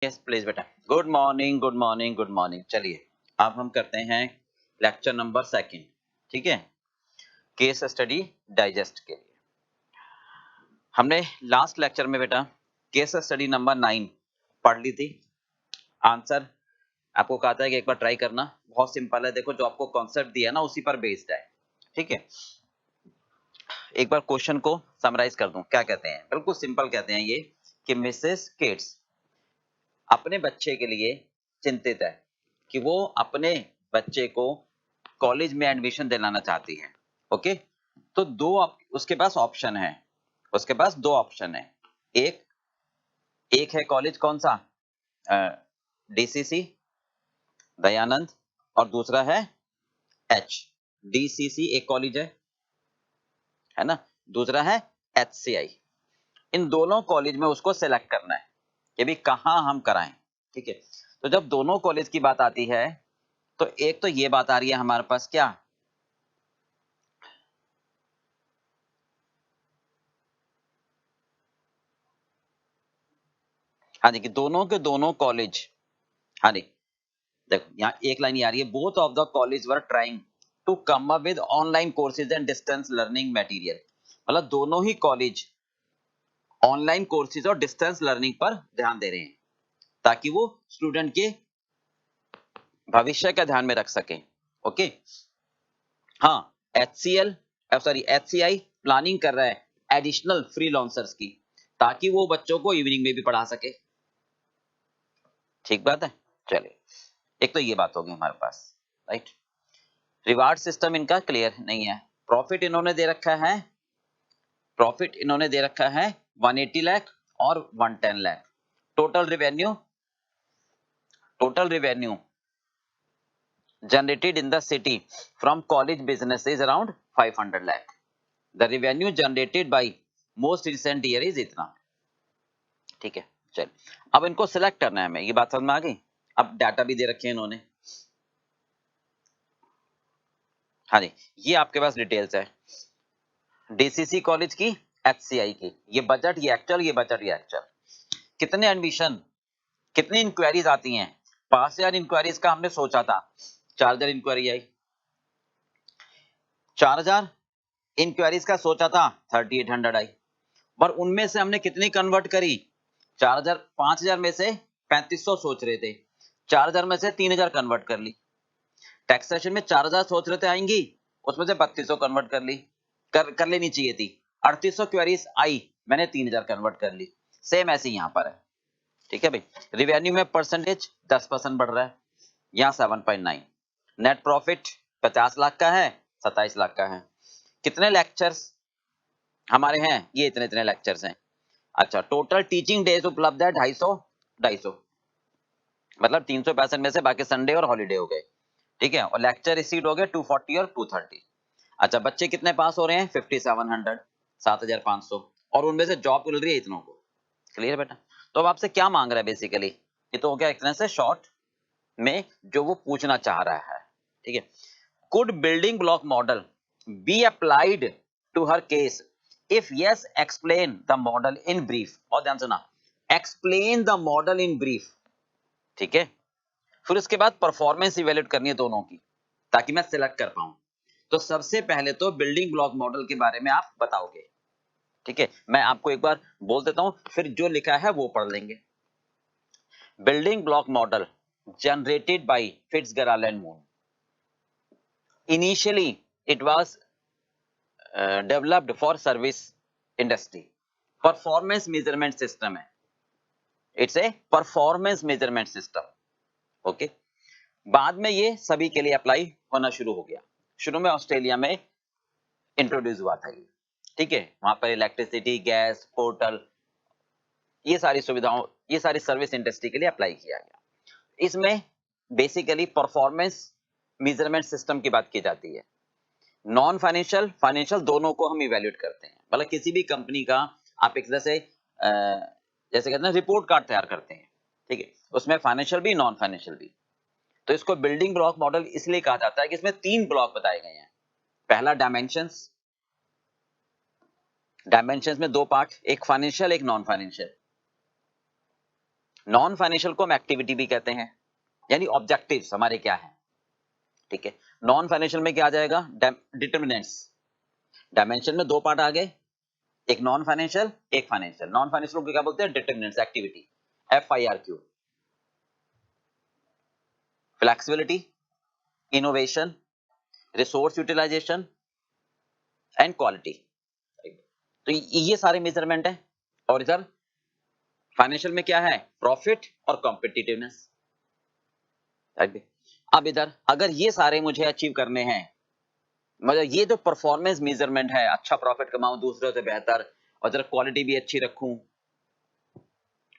Yes please बेटा। Good morning good morning good morning. चलिए अब हम करते हैं लेक्चर नंबर 2, ठीक है, केस स्टडी डाइजेस्ट के लिए। हमने लास्ट लेक्चर में बेटा केस स्टडी नंबर 9 पढ़ ली थी। आंसर आपको कहा था कि एक बार ट्राई करना, बहुत सिंपल है। देखो जो आपको कॉन्सेप्ट दिया ना उसी पर बेस्ड है, ठीक है। एक बार क्वेश्चन को समराइज कर दूं, क्या कहते हैं, बिल्कुल सिंपल कहते हैं ये कि मिसेस केट्स अपने बच्चे के लिए चिंतित है कि वो अपने बच्चे को कॉलेज में एडमिशन दिलाना चाहती है। ओके, तो उसके पास ऑप्शन है, उसके पास 2 ऑप्शन है। एक एक है कॉलेज कौन सा, डीसीसी दयानंद, और दूसरा है एच डीसीसी एक कॉलेज है ना, दूसरा है एचसीआई। इन दोनों कॉलेज में उसको सिलेक्ट करना है कि भी कहां हम कराएं, ठीक है। तो जब दोनों कॉलेज की बात आती है तो एक तो ये बात आ रही है हमारे पास, क्या हाँ जी, कि दोनों के दोनों कॉलेज, हाँ जी, देखो यहाँ एक लाइन ये आ रही है, both of the college were trying to come up with online courses and distance learning material. मतलब दोनों ही कॉलेज ऑनलाइन कोर्सेज और डिस्टेंस लर्निंग पर ध्यान दे रहे हैं ताकि वो स्टूडेंट के भविष्य का ध्यान में रख सके। ओके, हाँ, एचसीआई प्लानिंग कर रहा है एडिशनल फ्रीलांसर्स की ताकि वो बच्चों को इवनिंग में भी पढ़ा सके। ठीक बात है। चलिए, एक तो ये बात होगी हमारे पास, राइट। रिवार्ड सिस्टम इनका क्लियर नहीं है। प्रॉफिट इन्होंने दे रखा है, प्रॉफिट इन्होंने दे रखा है 180 लाख और 110 lakh. Total revenue generated in the city from college business is around 500 lakh. The revenue generated by most recent year is इतना, ठीक है। चल अब इनको सिलेक्ट करना है हमें, ये बात समझ में आ गई। अब डाटा भी दे रखे हैं इन्होंने, हाँ जी, ये आपके पास डिटेल्स है डीसीसी कॉलेज की, एचसीआई की, ये बजट, ये एक्चुअल, ये बजट, ये एक्चुअल। कितने एडमिशन, कितनी इंक्वायरीज आती हैं, 5000 इंक्वायरीज का हमने सोचा था, 4000 इंक्वायरी आई। 4000 इंक्वायरीज का सोचा था, 3800 आई। पर उनमें से हमने कितनी कन्वर्ट करी, 4000, 5000 में से 3500 सोच रहे थे, 4000 में से 3000 कन्वर्ट कर ली। टैक्सेशन में 4000 सोच रहे थे आएंगी, उसमें से 3200 कन्वर्ट कर ली, कर लेनी चाहिए थी। 3800 क्वेरीज आई, मैंने 3000 कन्वर्ट कर ली। सेम ऐसे ही यहां पर है, ठीक है भाई। रिवेन्यू में परसेंटेज 10% बढ़ रहा है, यहाँ 7.9। नेट प्रॉफिट 50 लाख का है, 27 लाख का है। कितने लेक्चर्स हमारे हैं, ये इतने इतने लेक्चर्स हैं। अच्छा, टोटल टीचिंग डेज उपलब्ध है 250, मतलब 365 में से बाकी संडे और हॉलीडे हो गए, ठीक है। और लेक्चर रिसीट हो गए 240 और 230। अच्छा, बच्चे कितने पास हो रहे हैं, 5700, 7500, और उनमें से जॉब मिल रही है इतनों को। क्लियर बेटा। तो अब आपसे क्या मांग रहा है बेसिकली, ये तो हो गया एक तरह से शॉर्ट में जो वो पूछना चाह रहा है, ठीक है। Could building block model be applied to her case, if yes explain the model in brief. और ध्यान सुना, explain the model in brief, ठीक है। फिर उसके बाद परफॉर्मेंस इवेल्यूएट करनी है दोनों की ताकि मैं सिलेक्ट कर पाऊं। तो सबसे पहले तो बिल्डिंग ब्लॉक मॉडल के बारे में आप बताओगे, ठीक है। मैं आपको एक बार बोल देता हूं, फिर जो लिखा है वो पढ़ लेंगे। Building block model generated by Fitzgerald and Moon. Initially it was developed for service industry. Performance measurement system है, it's a performance measurement system. Okay, बाद में ये सभी के लिए अप्लाई होना शुरू हो गया। शुरू में ऑस्ट्रेलिया में इंट्रोड्यूस हुआ था ये, ठीक है। वहां पर इलेक्ट्रिसिटी, गैस, पोर्टल, ये सारी सुविधाओं, ये सारी सर्विस इंडस्ट्री के लिए अप्लाई किया गया। इसमें बेसिकली परफॉर्मेंस मेजरमेंट सिस्टम की बात की जाती है। नॉन फाइनेंशियल, फाइनेंशियल दोनों को हम इवेल्युएट करते हैं। मतलब किसी भी कंपनी का आप एक तरह से जैसे कहते हैं रिपोर्ट कार्ड तैयार करते हैं, ठीक है, उसमें फाइनेंशियल भी नॉन फाइनेंशियल भी। तो इसको बिल्डिंग ब्लॉक मॉडल इसलिए कहा जाता है कि इसमें 3 ब्लॉक बताए गए हैं। पहला डायमेंशंस, डायमेंशंस में 2 पार्ट, एक फाइनेंशियल एक नॉन फाइनेंशियल। नॉन फाइनेंशियल को हम एक्टिविटी भी कहते हैं, यानी ऑब्जेक्टिव्स हमारे क्या है, ठीक है। नॉन फाइनेंशियल में क्या आ जाएगा, डिटर्मिनेंट्स। डायमेंशन में दो पार्ट आ गए, एक नॉन फाइनेंशियल एक फाइनेंशियल। नॉन फाइनेंशियल को क्या बोलते हैं, determinants, activity, FIRQ। Flexibility, innovation, resource utilisation and quality. तो ये सारे मेजरमेंट है। और इधर फाइनेंशियल में क्या है, प्रॉफिट और कॉम्पिटिटिवनेस। अब इधर अगर ये सारे मुझे अचीव करने हैं, मतलब ये जो परफॉर्मेंस मेजरमेंट है, अच्छा प्रॉफिट कमाऊं दूसरों से बेहतर, और जरा क्वालिटी भी अच्छी रखूं,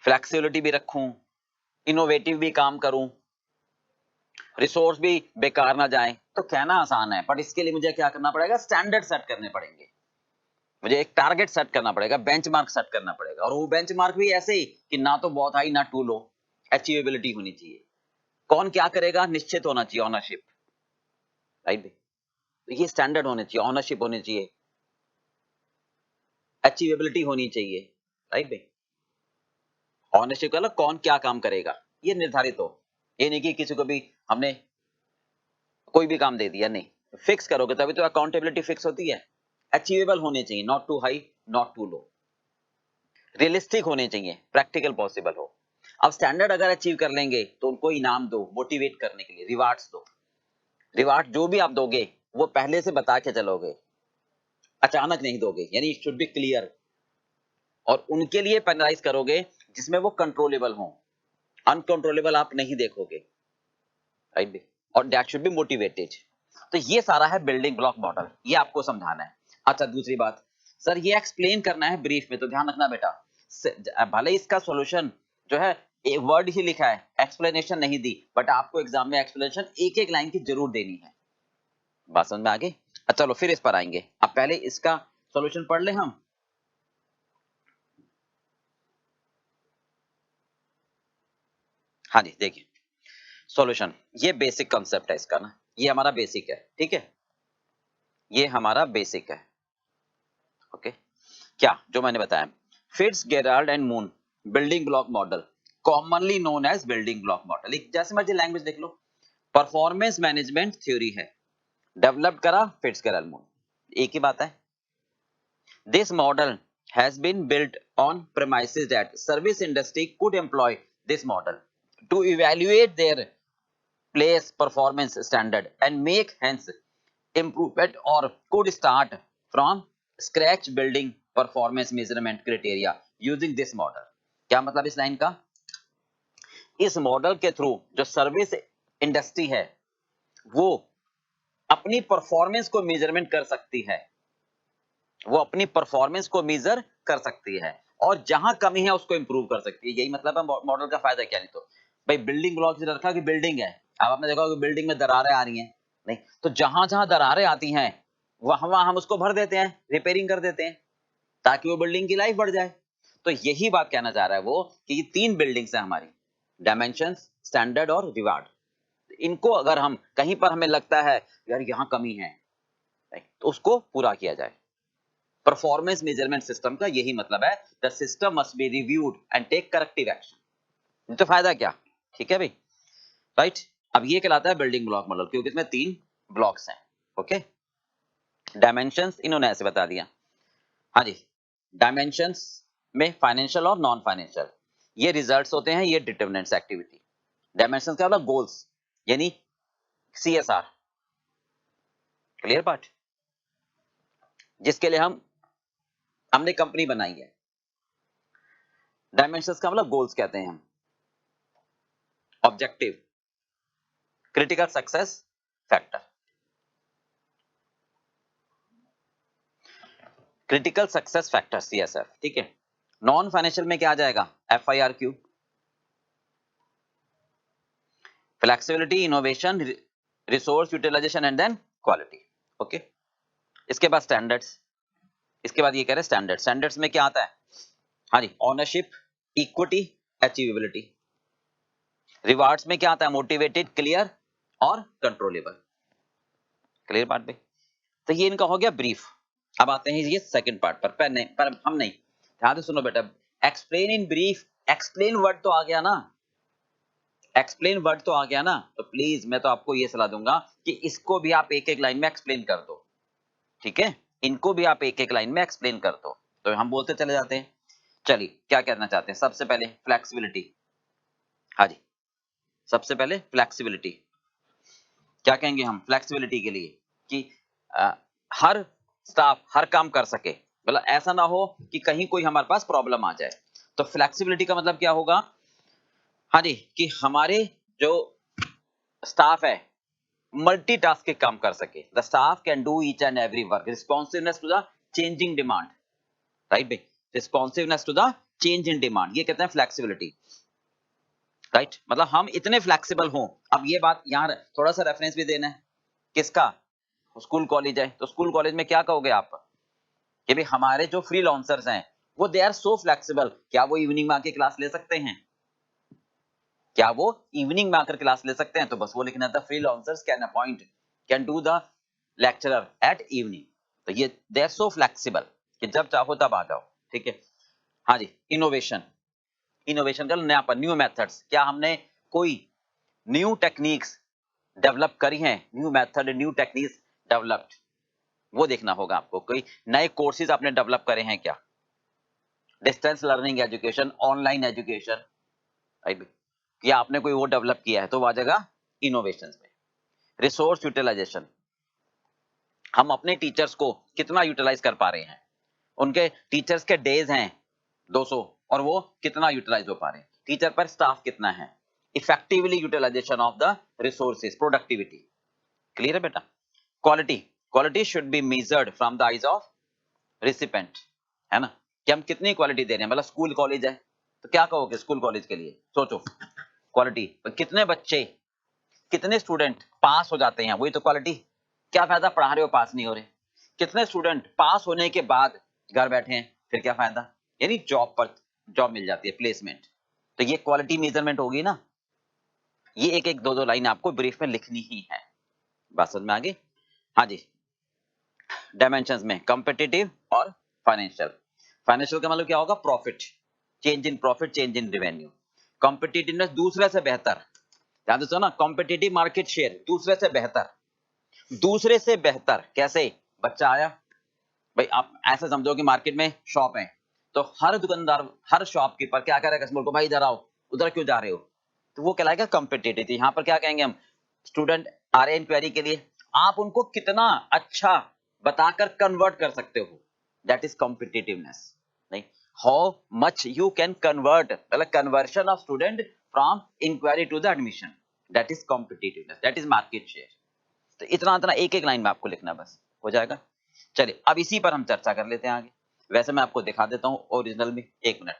फ्लेक्सिबिलिटी भी रखूं, इनोवेटिव भी काम करूं, रिसोर्स भी बेकार ना जाए, तो कहना आसान है, बट इसके लिए मुझे क्या करना पड़ेगा, स्टैंडर्ड सेट करने पड़ेंगे। मुझे एक टारगेट सेट करना पड़ेगा, बेंचमार्क सेट करना पड़ेगा, और वो बेंचमार्क भी ऐसे ही कि ना तो बहुत हाई ना टू लो, अचीवेबिलिटी होनी चाहिए। कौन क्या करेगा, निश्चित होना चाहिए, ऑनरशिप, राइट। तो ये स्टैंडर्ड होने चाहिए, ऑनरशिप होनी चाहिए, अचीवेबिलिटी होनी चाहिए, राइट भाई। ऑनरशिप का कौन क्या काम करेगा ये निर्धारित हो, ये नहीं कि किसी को भी हमने कोई भी काम दे दिया, नहीं, फिक्स करोगे तभी तो अकाउंटेबिलिटी फिक्स होती है। अचीवेबल होने चाहिए, not too high not too low, realistic होने चाहिए, प्रैक्टिकल पॉसिबल हो। अब स्टैंडर्ड अगर अचीव कर लेंगे तो उनको इनाम दो, मोटिवेट करने के लिए रिवार्ड्स दो। रिवार्ड जो भी आप दोगे वो पहले से बता के चलोगे, अचानक नहीं दोगे, यानी इट शुड बी क्लियर। और उनके लिए पेनलाइज करोगे जिसमें वो कंट्रोलेबल हो, अनकंट्रोलेबल आप नहीं देखोगे, राइट। और दैट शुड बी मोटिवेटेड। तो ये सारा है बिल्डिंग ब्लॉक मॉडल, ये आपको समझाना है। अच्छा दूसरी बात, सर ये एक्सप्लेन करना है ब्रीफ में, तो ध्यान रखना बेटा, भले इसका सॉल्यूशन जो है एक वर्ड ही लिखा है, एक्सप्लेनेशन नहीं दी, बट आपको एग्जाम में एक्सप्लेनेशन एक एक लाइन की जरूर देनी है। बात समझ में आ गई। अच्छा चलो फिर इस पर आएंगे, अब पहले इसका सॉल्यूशन पढ़ ले हम। हाँ जी देखिए, सॉल्यूशन, ये बेसिक कंसेप्ट है इसका ना, ये हमारा बेसिक है, ठीक है, ये हमारा बेसिक है, ओके। क्या जो मैंने बताया, Fitzgerald and Moon building block model, commonly known as building block model, एक जैसे मर्जी लैंग्वेज देख लो, परफॉर्मेंस मैनेजमेंट थ्योरी है, डेवलप करा फिट्स गेराल्ड मून, एक ही बात है। This model has been built on premises that service industry could employ this model to evaluate their place performance standard and make hence improvement, or could start from scratch building performance measurement criteria using this model। क्या मतलब इस line का, इस model के through जो service industry है वो अपनी परफॉर्मेंस को मेजरमेंट कर सकती है, वो अपनी परफॉर्मेंस को मेजर कर सकती है, और जहां कमी है उसको इंप्रूव कर सकती है। यही मतलब है मॉडल का फायदा। क्या, नहीं तो भाई बिल्डिंग ब्लॉक से रखा कि बिल्डिंग है, अब आपने देखा कि बिल्डिंग में दरारें आ रही हैं, नहीं तो जहां जहां दरारें आती हैं वहां वहां हम उसको भर देते हैं, रिपेयरिंग कर देते हैं, ताकि वो बिल्डिंग की लाइफ बढ़ जाए। तो यही बात कहना चाह रहा है वो कि ये तीन बिल्डिंग्स हैं हमारी, डायमेंशंस, स्टैंडर्ड और रिवार्ड। इनको अगर हम कहीं पर हमें लगता है यार यहाँ कमी है, तो उसको पूरा किया जाए। परफॉर्मेंस मेजरमेंट सिस्टम का यही मतलब है, the system must be reviewed and take corrective action. तो फायदा क्या, ठीक है भाई, राइट। अब ये कहलाता है बिल्डिंग ब्लॉक मॉडल, क्योंकि इसमें तीन ब्लॉक्स हैं, ओके। डायमेंशंस इन्होंने ऐसे बता दिया, हाँ जी। डायमेंशंस में फाइनेंशियल और नॉन फाइनेंशियल ये रिजल्ट्स होते हैं, ये डिटरमिनेंट्स एक्टिविटी। डायमेंशंस का मतलब गोल्स, यानी CSR, क्लियर बात, जिसके लिए हमने कंपनी बनाई है। डायमेंशंस का मतलब गोल्स कहते हैं हम, objective, critical success factor, critical success factor CSF, ठीक है। नॉन फाइनेंशियल में क्या आ जाएगा, FIRQ, flexibility, innovation, resource utilisation and then quality, okay. इसके बाद स्टैंडर्ड्स, इसके बाद ये कह रहे हैं स्टैंडर्ड्स। स्टैंडर्ड्स में क्या आता है, हाँ जी, ओनरशिप, इक्विटी, अचीवेबिलिटी। रिवार्ड्स में क्या आता है, मोटिवेटेड, क्लियर और कंट्रोलेबल, क्लियर पार्ट पे। तो ये इनका हो गया ब्रीफ। अब आते हैं ये सेकंड पार्ट पर हम नहीं, ध्यान से सुनो बेटा, explain in brief explain word तो आ गया ना, एक्सप्लेन वर्ड तो आ गया ना, तो प्लीज मैं तो आपको ये सलाह दूंगा कि इसको भी आप एक एक लाइन में एक्सप्लेन कर दो, ठीक है, इनको भी आप एक एक लाइन में एक्सप्लेन कर दो, तो हम बोलते चले जाते हैं। चलिए क्या कहना चाहते हैं, सबसे पहले फ्लेक्सिबिलिटी। हाँ जी, सबसे पहले फ्लेक्सिबिलिटी क्या कहेंगे हम फ्लेक्सिबिलिटी के लिए कि हर स्टाफ हर काम कर सके, मतलब ऐसा ना हो कि कहीं कोई हमारे पास प्रॉब्लम आ जाए। तो फ्लेक्सिबिलिटी का मतलब क्या होगा, हाँ जी, कि हमारे जो स्टाफ है मल्टीटास्किंग काम कर सके। The staff can do each and every work, responsiveness to the changing demand, right भाई, responsiveness to the change in demand, ये कहते हैं फ्लेक्सिबिलिटी, राइट। मतलब हम इतने फ्लेक्सिबल हों। अब ये बात यहाँ थोड़ा सा रेफरेंस भी देना है, किसका, स्कूल कॉलेज है, तो स्कूल कॉलेज में क्या कहोगे आप कि भाई हमारे जो फ्रीलांसर्स हैं वो दे आर सो फ्लेक्सिबल, क्या वो इवनिंग में आके क्लास ले सकते हैं, क्या वो इवनिंग में आकर क्लास ले सकते हैं, तो बस वो लिखना था freelancers can appoint can do the lecturer at evening, तो ये दे आर सो फ्लेक्सिबल कि जब चाहो तब आ जाओ, ठीक है। हाँ जी, इनोवेशन, इनोवेशन का नयापन, न्यू मेथड्स, क्या हमने कोई न्यू टेक्निक्स डेवलप करी हैं, new method new techniques developed, वो देखना होगा आपको। कोई नए कोर्सेज आपने डेवलप करे हैं क्या, distance learning education, online education, right, या आपने कोई वो डेवलप किया है तो वो आ जाएगा इनोवेशंस में। रिसोर्स यूटिलाइजेशन, हम अपने टीचर्स को कितना यूटिलाइज कर पा रहे हैं, उनके टीचर्स के डेज हैं 200 और वो कितना यूटिलाइज हो पा रहे हैं, टीचर पर स्टाफ कितना है, effectively utilization of the resources, productivity, clear है बेटा। Quality, quality should be measured from the eyes of recipient, है ना, कि हम कितनी क्वालिटी दे रहे हैं। मतलब स्कूल कॉलेज है तो क्या कहोगे स्कूल कॉलेज के लिए, सोचो क्वालिटी, कितने बच्चे कितने स्टूडेंट पास हो जाते हैं, वही तो क्वालिटी। क्या फायदा पढ़ा रहे हो पास नहीं हो रहे, कितने स्टूडेंट पास होने के बाद घर बैठे हैं, फिर क्या फायदा, यानी जॉब पर जॉब मिल जाती है, प्लेसमेंट, तो ये क्वालिटी मेजरमेंट होगी ना। ये एक एक दो दो लाइन आपको ब्रीफ में लिखनी ही है, बात समझ में आ गई। हाँ जी, डायमेंशंस में कॉम्पिटिटिव और फाइनेंशियल, फाइनेंशियल का मतलब क्या होगा, profit, change in profit, change in revenue, competitiveness दूसरे से बेहतर, ध्यान दो ना, कॉम्पिटिटिव मार्केट शेयर दूसरे से बेहतर, दूसरे से बेहतर कैसे, बच्चा आया भाई, आप ऐसा समझो कि मार्केट में शॉप है तो हर दुकानदार हर शॉपकीपर क्या करेगा कस्टमर को, भाई इधर आओ, उधर क्यों जा रहे हो, तो वो कहलाएगा कॉम्पिटिटिव। यहाँ पर क्या कहेंगे हम, स्टूडेंट आ रहे हैं इंक्वायरी के लिए, आप उनको कितना अच्छा बताकर कन्वर्ट कर सकते हो, दैट इज कॉम्पिटिटिवनेस, नहीं, how much you can convert, मतलब conversion of student from inquiry to the admission, that is competitiveness, that is market share. तो इतना इतना एक एक लाइन में आपको लिखना, बस हो जाएगा। चलिए अब इसी पर हम चर्चा कर लेते हैं आगे, वैसे मैं आपको दिखा देता हूं ओरिजिनल में, एक मिनट,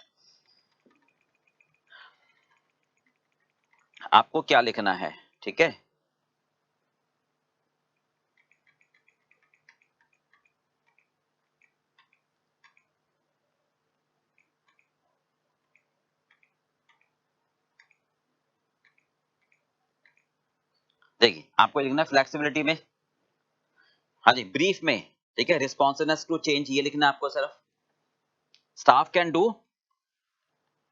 आपको क्या लिखना है, ठीक है। देखिए आपको लिखना है फ्लेक्सिबिलिटी में, हाँ जी, ब्रीफ में, ठीक है, रिस्पॉन्सिवनेस टू चेंज ये लिखना है आपको सिर्फ, staff can do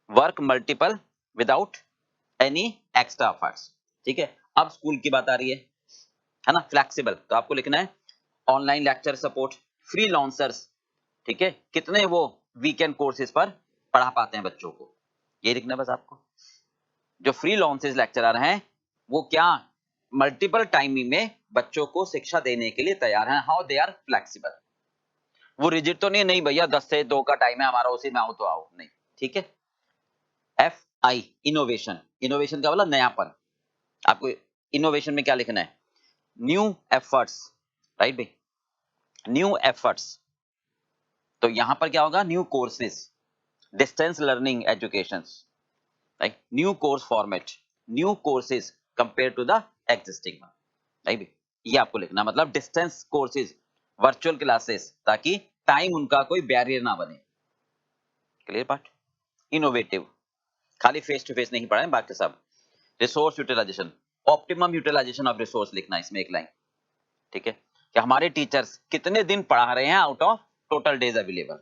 work multiple without any extra efforts, ठीक है। अब स्कूल की बात आ रही है ना, फ्लेक्सिबल, तो आपको लिखना है ऑनलाइन लेक्चर सपोर्ट, फ्रीलांसर्स, ठीक है, कितने वो वीकेंड कोर्सेज पर पढ़ा पाते हैं बच्चों को, ये लिखना है बस आपको। जो फ्रीलांसर्स लेक्चरर हैं वो क्या मल्टीपल टाइमिंग में बच्चों को शिक्षा देने के लिए तैयार हैं, हाउ दे आर फ्लेक्सिबल, वो रिजिड तो नहीं, नहीं भैया 10 से 2 का टाइम है हमारा, उसी में आओ तो आओ, नहीं, ठीक है। एफ आई, इनोवेशन, इनोवेशन का मतलब नयापन, आपको इनोवेशन में क्या लिखना है, न्यू एफर्ट्स, राइट भाई, न्यू एफर्ट्स, तो यहां पर क्या होगा, new courses, distance learning education, right, new course format, new courses compare to the existing one, right, ये आपको लिखना, मतलब डिस्टेंस कोर्सेज, वर्चुअल क्लासेस, ताकि टाइम उनका कोई बैरियर ना बने, क्लियर बात। इनोवेटिव, खाली फेस टू फेस नहीं पढ़ा है, बाकी सब। Resource utilization, optimum utilization of resource लिखना है इसमें एक लाइन, ठीक है, कि हमारे टीचर्स कितने दिन पढ़ा रहे हैं out of total days available,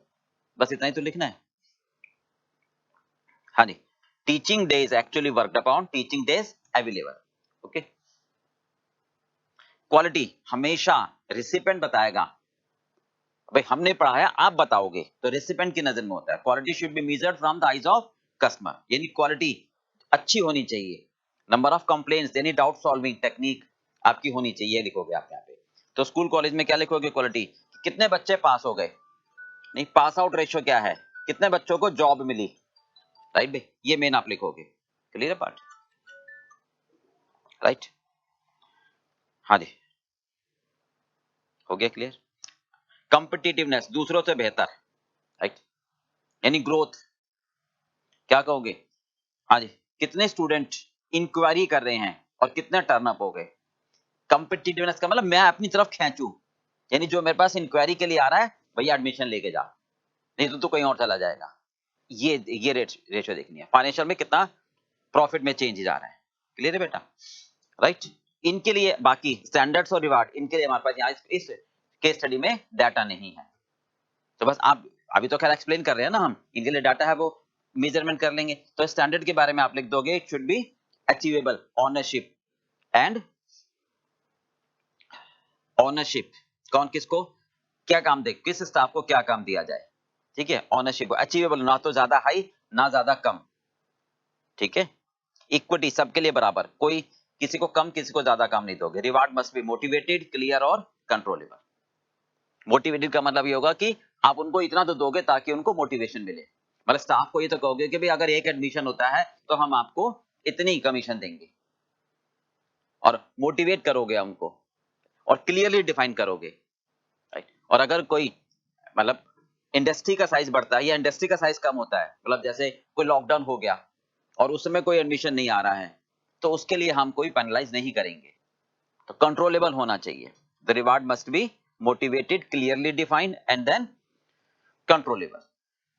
बस इतना ही तो लिखना है। हाँ जी, teaching days actually worked upon teaching days available. Okay, quality हमेशा रिसिपेंट बताएगा, भाई हमने पढ़ाया आप बताओगे, तो रेसिपेंट की नजर में होता है। Quality should be measured from the eyes of customer, यानी क्वालिटी अच्छी होनी चाहिए। नंबर ऑफ कंप्लेंट्स यानी डाउट सॉल्विंग टेक्निक आपकी होनी चाहिए, लिखोगे आप यहाँ पे। तो स्कूल कॉलेज में क्या लिखोगे क्वालिटी, कितने बच्चे पास हो गए, नहीं पास आउट रेशियो क्या है, कितने बच्चों को जॉब मिली, राइट भाई, ये मेन आप लिखोगे। क्लियर है पार्ट, राइट, हाँ जी, हो गया क्लियर। कॉम्पिटिटिवनेस दूसरों से बेहतर, राइट, यानी ग्रोथ, क्या कहोगे, हाँ जी, कितने स्टूडेंट इंक्वायरी कर रहे हैं और कितने टर्न अप हो गए। कॉम्पिटिटिवनेस का मतलब मैं अपनी तरफ खींचूं, यानी जो मेरे पास इंक्वायरी के लिए आ रहा है भैया एडमिशन लेके जा, नहीं तो तू कहीं और चला जाएगा। ये रेशियो देखनी है। फाइनेंशियल में कितना प्रॉफिट में चेंज जा रहा है। क्लियर है बेटा, राइट। इनके लिए बाकी स्टैंडर्ड्स और रिवार्ड, इनके लिए हमारे पास यहाँ इस केस स्टडी में डाटा नहीं है, तो बस आप अभी तो खैर एक्सप्लेन कर रहे हैं ना हम, इनके लिए डाटा है वो मेजरमेंट कर लेंगे। तो स्टैंडर्ड के बारे में आप लिख दोगे, it should be achievable ownership and ownership, कौन किसको क्या काम दे, किस स्टाफ को क्या काम दिया जाए, ठीक है। ओनरशिप अचीवेबल, ना तो ज्यादा हाई ना ज्यादा कम, ठीक है। इक्विटी सबके लिए बराबर, कोई किसी को कम किसी को ज्यादा काम नहीं दोगे। Reward must be motivated, clear और कंट्रोलेबल। मोटिवेटेड का मतलब ये होगा कि आप उनको इतना तो दोगे ताकि उनको मोटिवेशन मिले, मतलब स्टाफ को ये तो कहोगे कि भाई अगर एक एडमिशन होता है तो हम आपको इतनी कमीशन देंगे, और मोटिवेट करोगे उनको और क्लियरली डिफाइन करोगे, राइट। और अगर कोई मतलब इंडस्ट्री का साइज बढ़ता है या इंडस्ट्री का साइज कम होता है, मतलब जैसे कोई लॉकडाउन हो गया और उस समय कोई एडमिशन नहीं आ रहा है, तो उसके लिए हम कोई पेनलाइज नहीं करेंगे। तो कंट्रोलेबल होना चाहिए, the reward must be motivated, clearly defined and then controllable.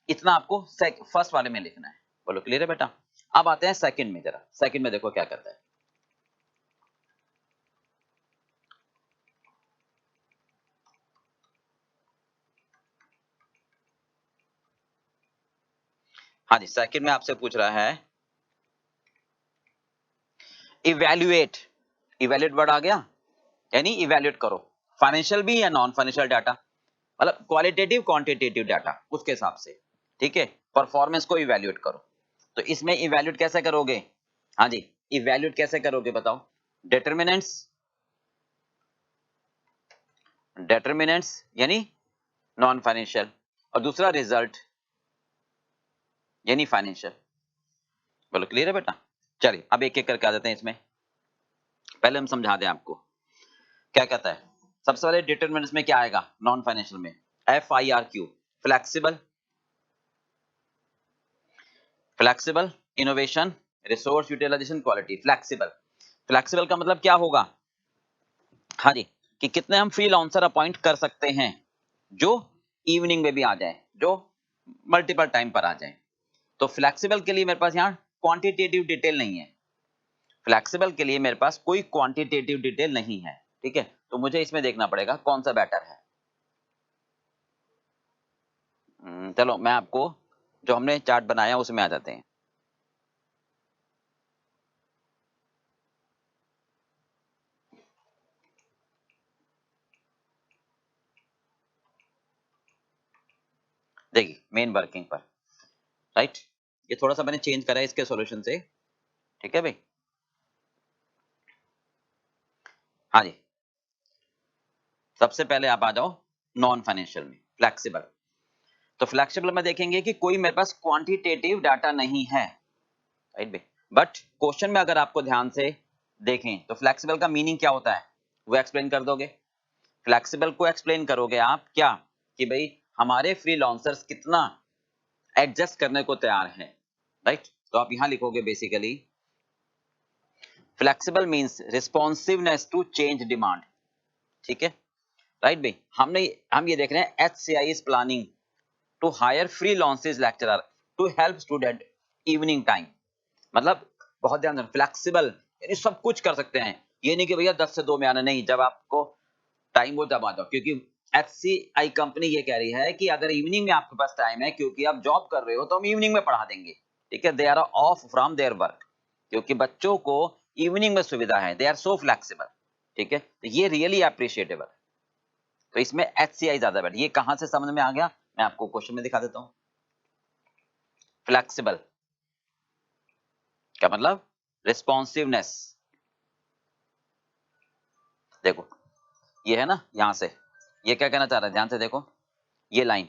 इतना आपको फर्स्ट वाले में लिखना है। बोलो क्लियर है बेटा। अब आते हैं सेकंड में, जरा सेकंड में देखो क्या करता है। हाँ जी, सेकंड में आपसे पूछ रहा है इवैल्यूएट, इवैल्यूएट वर्ड आ गया, यानी इवैल्यूएट करो फाइनेंशियल भी या नॉन फाइनेंशियल डाटा, मतलब क्वालिटेटिव क्वांटिटेटिव डाटा उसके हिसाब से, ठीक है। परफॉर्मेंस को इवैल्यूएट करो, तो इसमें इवैल्यूएट कैसे करोगे, हाँ जी, इवैल्यूएट कैसे करोगे बताओ। डिटरमिनेंट्स, डिटरमिनेंट्स यानी नॉन फाइनेंशियल, और दूसरा रिजल्ट यानी फाइनेंशियल। बोलो क्लियर है बेटा। चलिए अब एक एक करके आ जाते हैं इसमें, पहले हम समझा दें आपको क्या कहता है। सबसे पहले डिटरमिनेंट्स में क्या आएगा नॉन फाइनेंशियल में, FIRQ, flexible, flexible innovation, resource utilization, quality. Flexible, flexible का मतलब क्या होगा, हाँ जी, कि कितने हम फ्रीलांसर अपॉइंट कर सकते हैं जो इवनिंग में भी आ जाए, जो मल्टीपल टाइम पर आ जाए। तो फ्लेक्सिबल के लिए मेरे पास यहाँ क्वांटिटेटिव डिटेल नहीं है, फ्लेक्सिबल के लिए मेरे पास कोई क्वांटिटेटिव डिटेल नहीं है, ठीक है। तो मुझे इसमें देखना पड़ेगा कौन सा बेटर है। चलो मैं आपको जो हमने चार्ट बनाया उसमें आ जाते हैं। देखिए मेन वर्किंग पर, राइट, ये थोड़ा सा मैंने चेंज करा है इसके सॉल्यूशन से, ठीक है भाई, हाँ जी। सबसे पहले आप आ जाओ नॉन फाइनेंशियल में, फ्लेक्सिबल। तो फ्लेक्सिबल में देखेंगे कि कोई मेरे पास क्वांटिटेटिव डाटा नहीं है, राइट भाई। बट क्वेश्चन में अगर आपको ध्यान से देखें तो फ्लेक्सिबल का मीनिंग क्या होता है वो एक्सप्लेन कर दोगे। फ्लेक्सिबल को एक्सप्लेन करोगे आप क्या, कि भाई हमारे फ्रीलांसर्स कितना एडजस्ट करने को तैयार हैं, राइट। तो आप यहां लिखोगे basically flexible means responsiveness to change demand, ठीक है, राइट भाई। हम ये देख रहे हैं HCI is planning to hire freelancers lecturer to help student evening time, मतलब बहुत ध्यान देना, फ्लेक्सिबल यानी सब कुछ कर सकते हैं, ये नहीं कि भैया 10 से 2 में आना, नहीं, जब आपको टाइम हो तब आ जाओ। क्योंकि HCI कंपनी ये कह रही है कि अगर इवनिंग में आपके पास टाइम है, क्योंकि आप जॉब कर रहे हो, तो हम इवनिंग में पढ़ा देंगे, ठीक है, they are off from their work, क्योंकि बच्चों को इवनिंग में सुविधा है, दे आर सो फ्लेक्सिबल, ठीक है, तो ये रियली अप्रिशिएटेबल। तो इसमें HCI ज्यादा बेटर। ये कहां से समझ में आ गया, मैं आपको क्वेश्चन में दिखा देता हूं। फ्लेक्सिबल क्या मतलब, रिस्पॉन्सिवनेस। देखो ये है ना, यहां से ये क्या कहना चाह रहा है, ध्यान से देखो ये लाइन,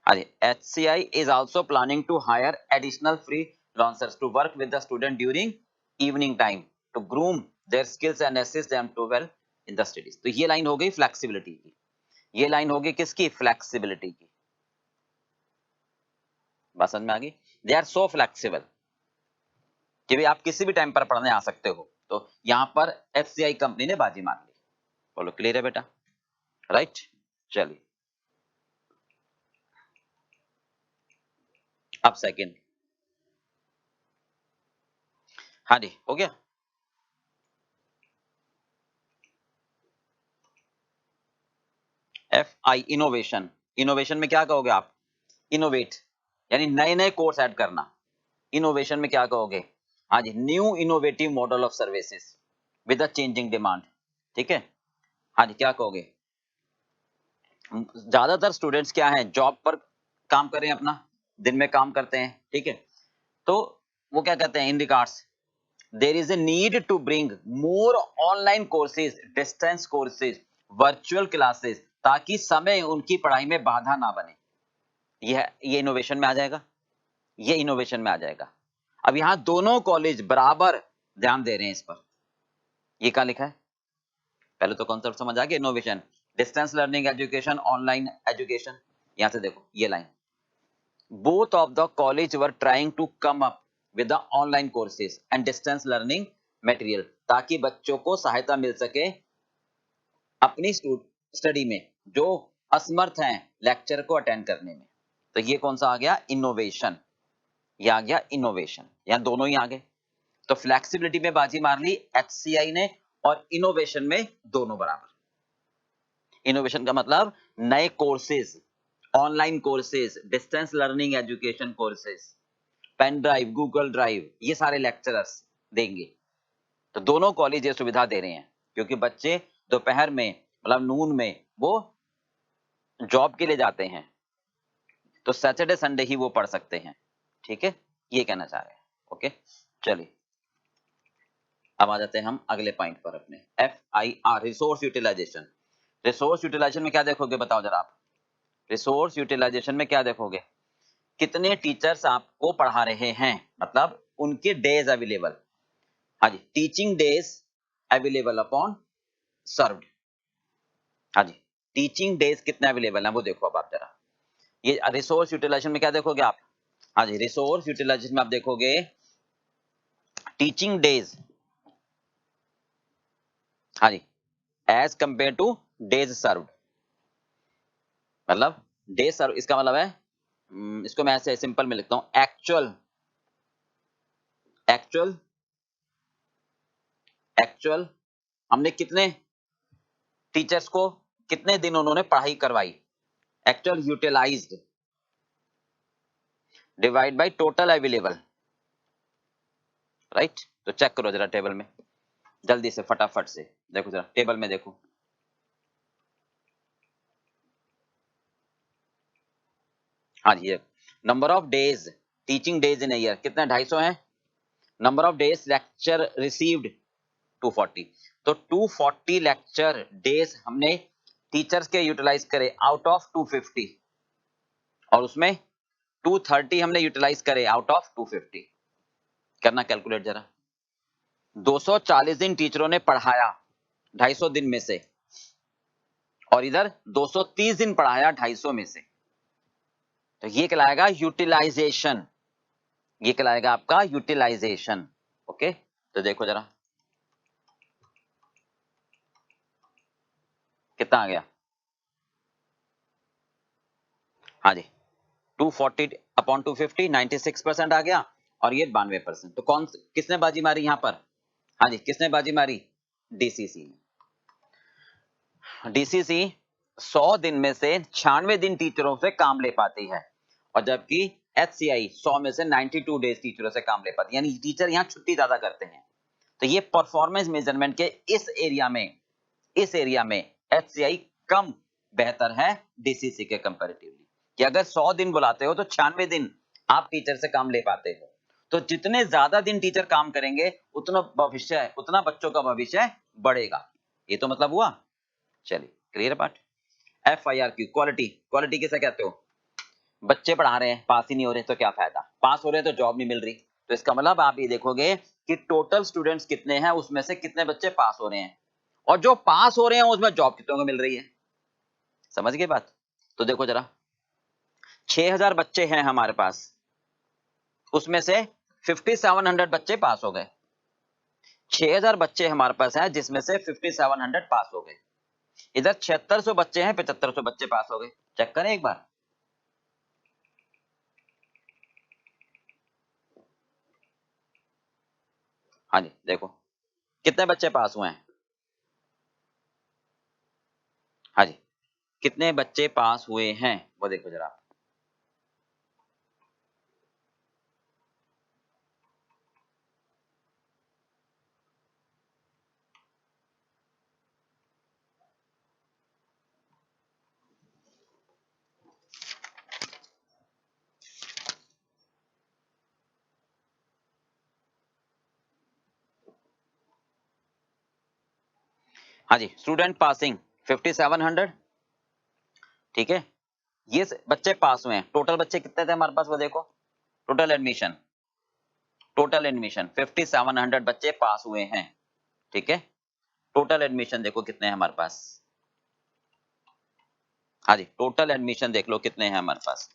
अरे HCI is also planning to hire additional freelancers to work with the student during evening time to groom their skills and assist them to well in the studies। तो ये लाइन हो गई फ्लेक्सिबिलिटी की, ये line होगी किसकी, flexibility की। बात समझ में आ गई, दे आर सो फ्लेक्सिबल कि भाई आप किसी भी टाइम पर पढ़ने आ सकते हो। तो यहाँ पर HCI कंपनी ने बाजी मार ली। बोलो क्लियर है बेटा, राइट। चलिए अब सेकंड, हाँ जी हो गया। FI इनोवेशन, इनोवेशन में क्या कहोगे आप, इनोवेट यानी नए नए कोर्स ऐड करना। इनोवेशन में क्या कहोगे, हाँ जी, new innovative model of services with a changing demand, ठीक है। हाँ जी क्या कहोगे, ज्यादातर स्टूडेंट्स क्या हैं, जॉब पर काम कर रहे हैं, अपना दिन में काम करते हैं, ठीक है। तो वो क्या कहते हैं, in regards there is a need to bring more online courses, distance courses, virtual classes, ताकि समय उनकी पढ़ाई में बाधा ना बने। ये इनोवेशन में आ जाएगा, ये इनोवेशन में आ जाएगा। अब यहाँ दोनों कॉलेज बराबर ध्यान दे रहे हैं इस पर। ये क्या लिखा है, पहले तो कॉन्सेप्ट समझ आ गया, innovation, distance learning education, online education. यहां से देखो ये line, both of the college were trying to come up with the online courses and distance learning material, ताकि बच्चों को सहायता मिल सके अपनी स्टडी में जो असमर्थ हैं लेक्चर को अटेंड करने में। तो ये कौन सा आ गया, इनोवेशन, ये आ गया इनोवेशन, यहाँ दोनों ही आ गए। तो फ्लेक्सिबिलिटी में बाजी मार ली HCI ने, और इनोवेशन में दोनों बराबर। इनोवेशन का मतलब नए courses, online courses, distance learning education courses, pen drive, Google drive, ये सारे लेक्चरर्स देंगे। तो दोनों कॉलेज ये सुविधा दे रहे हैं, क्योंकि बच्चे दोपहर में मतलब नून में वो जॉब के लिए जाते हैं, तो सैटरडे संडे ही वो पढ़ सकते हैं, ठीक है, ये कहना चाह रहे हैं। ओके चलिए अब आ जाते हैं हम अगले पॉइंट पर अपने, FIR resource utilization. Resource utilization में क्या देखोगे, बताओ जरा आप, रिसोर्स यूटिलाइजेशन में क्या देखोगे, कितने टीचर्स आपको पढ़ा रहे हैं, मतलब उनके डेज अवेलेबल, हाँ जी, teaching days available upon served, हाँ जी, टीचिंग डेज कितने अवेलेबल हैं वो देखो। अब आप जरा ये रिसोर्स यूटिलाइजेशन में क्या देखोगे आप, हाँ जी, रिसोर्स यूटिलाइजेशन में आप देखोगे टीचिंग डेज, हाँ जी, as compare to days served, मतलब डेज सर्व, इसका मतलब है इसको मैं ऐसे सिंपल में लिखता हूं, एक्चुअल एक्चुअल एक्चुअल हमने कितने टीचर्स को कितने दिन उन्होंने पढ़ाई करवाई, actual utilized divide by total available, right. तो चेक करो जरा टेबल में जल्दी से, फटाफट से देखो जरा टेबल में देखो, हाँ जी, number of days teaching days in year कितना, 250 है। Number of days lecture received 240, तो 240 लेक्चर डेज हमने टीचर्स के यूटिलाइज करे आउट ऑफ 250, और उसमें 230 हमने यूटिलाइज करे आउट ऑफ 250। करना कैलकुलेट जरा, 240 दिन टीचरों ने पढ़ाया 250 दिन में से, और इधर 230 दिन पढ़ाया 250 में से, तो ये कहलाएगा यूटिलाइजेशन, ये कहलाएगा आपका यूटिलाइजेशन। ओके तो देखो जरा कितना आ गया, हाँ जी, 240 अपॉन 250 96% आ गया, और ये 92%। तो कौन किसने बाजी मारी यहाँ पर, हाँ जी, किसने बाजी मारी, DCC ने। DCC 100 दिन में से 96 दिन टीचरों से काम ले पाती है, और जबकि HCI 100 में से 92 डेज टीचरों से काम ले पाती है, यानी टीचर यहाँ छुट्टी ज्यादा करते हैं। तो ये परफॉर्मेंस मेजरमेंट के इस एरिया में HCI कम बेहतर है DCC के कंपैरेटिवली, कि अगर 100 दिन बुलाते हो तो 96 दिन आप टीचर से काम ले पाते हो। तो जितने ज्यादा दिन टीचर काम करेंगे उतना बच्चों का भविष्य बढ़ेगा। ये तो मतलब हुआ। चलिए क्लियर बात। FIRQ क्वालिटी किसे कहते हो? बच्चे पढ़ा रहे हैं, पास ही नहीं हो रहे तो क्या फायदा, पास हो रहे हैं तो जॉब नहीं मिल रही। तो इसका मतलब आप ये देखोगे कि टोटल स्टूडेंट्स कितने हैं, उसमें से कितने बच्चे पास हो रहे हैं, और जो पास हो रहे हैं उसमें जॉब कितनों को मिल रही है। समझ गए बात? तो देखो जरा, 6000 बच्चे हैं हमारे पास, उसमें से 5700 बच्चे पास हो गए। 6000 बच्चे हमारे पास हैं जिसमें से 5700 पास हो गए। इधर 7600 बच्चे हैं, 7500 बच्चे पास हो गए। चेक करें एक बार। हाँ जी देखो कितने बच्चे पास हुए हैं। हाँ जी कितने बच्चे पास हुए हैं वो देखो जरा। हाँ जी स्टूडेंट पासिंग 5700, ठीक है। ये बच्चे पास हुए हैं। टोटल बच्चे कितने थे हमारे पास वो देखो। टोटल एडमिशन 5700 बच्चे पास हुए हैं, ठीक है। टोटल एडमिशन देखो कितने हैं हमारे पास। हाँ जी टोटल एडमिशन देख लो कितने हैं हमारे पास।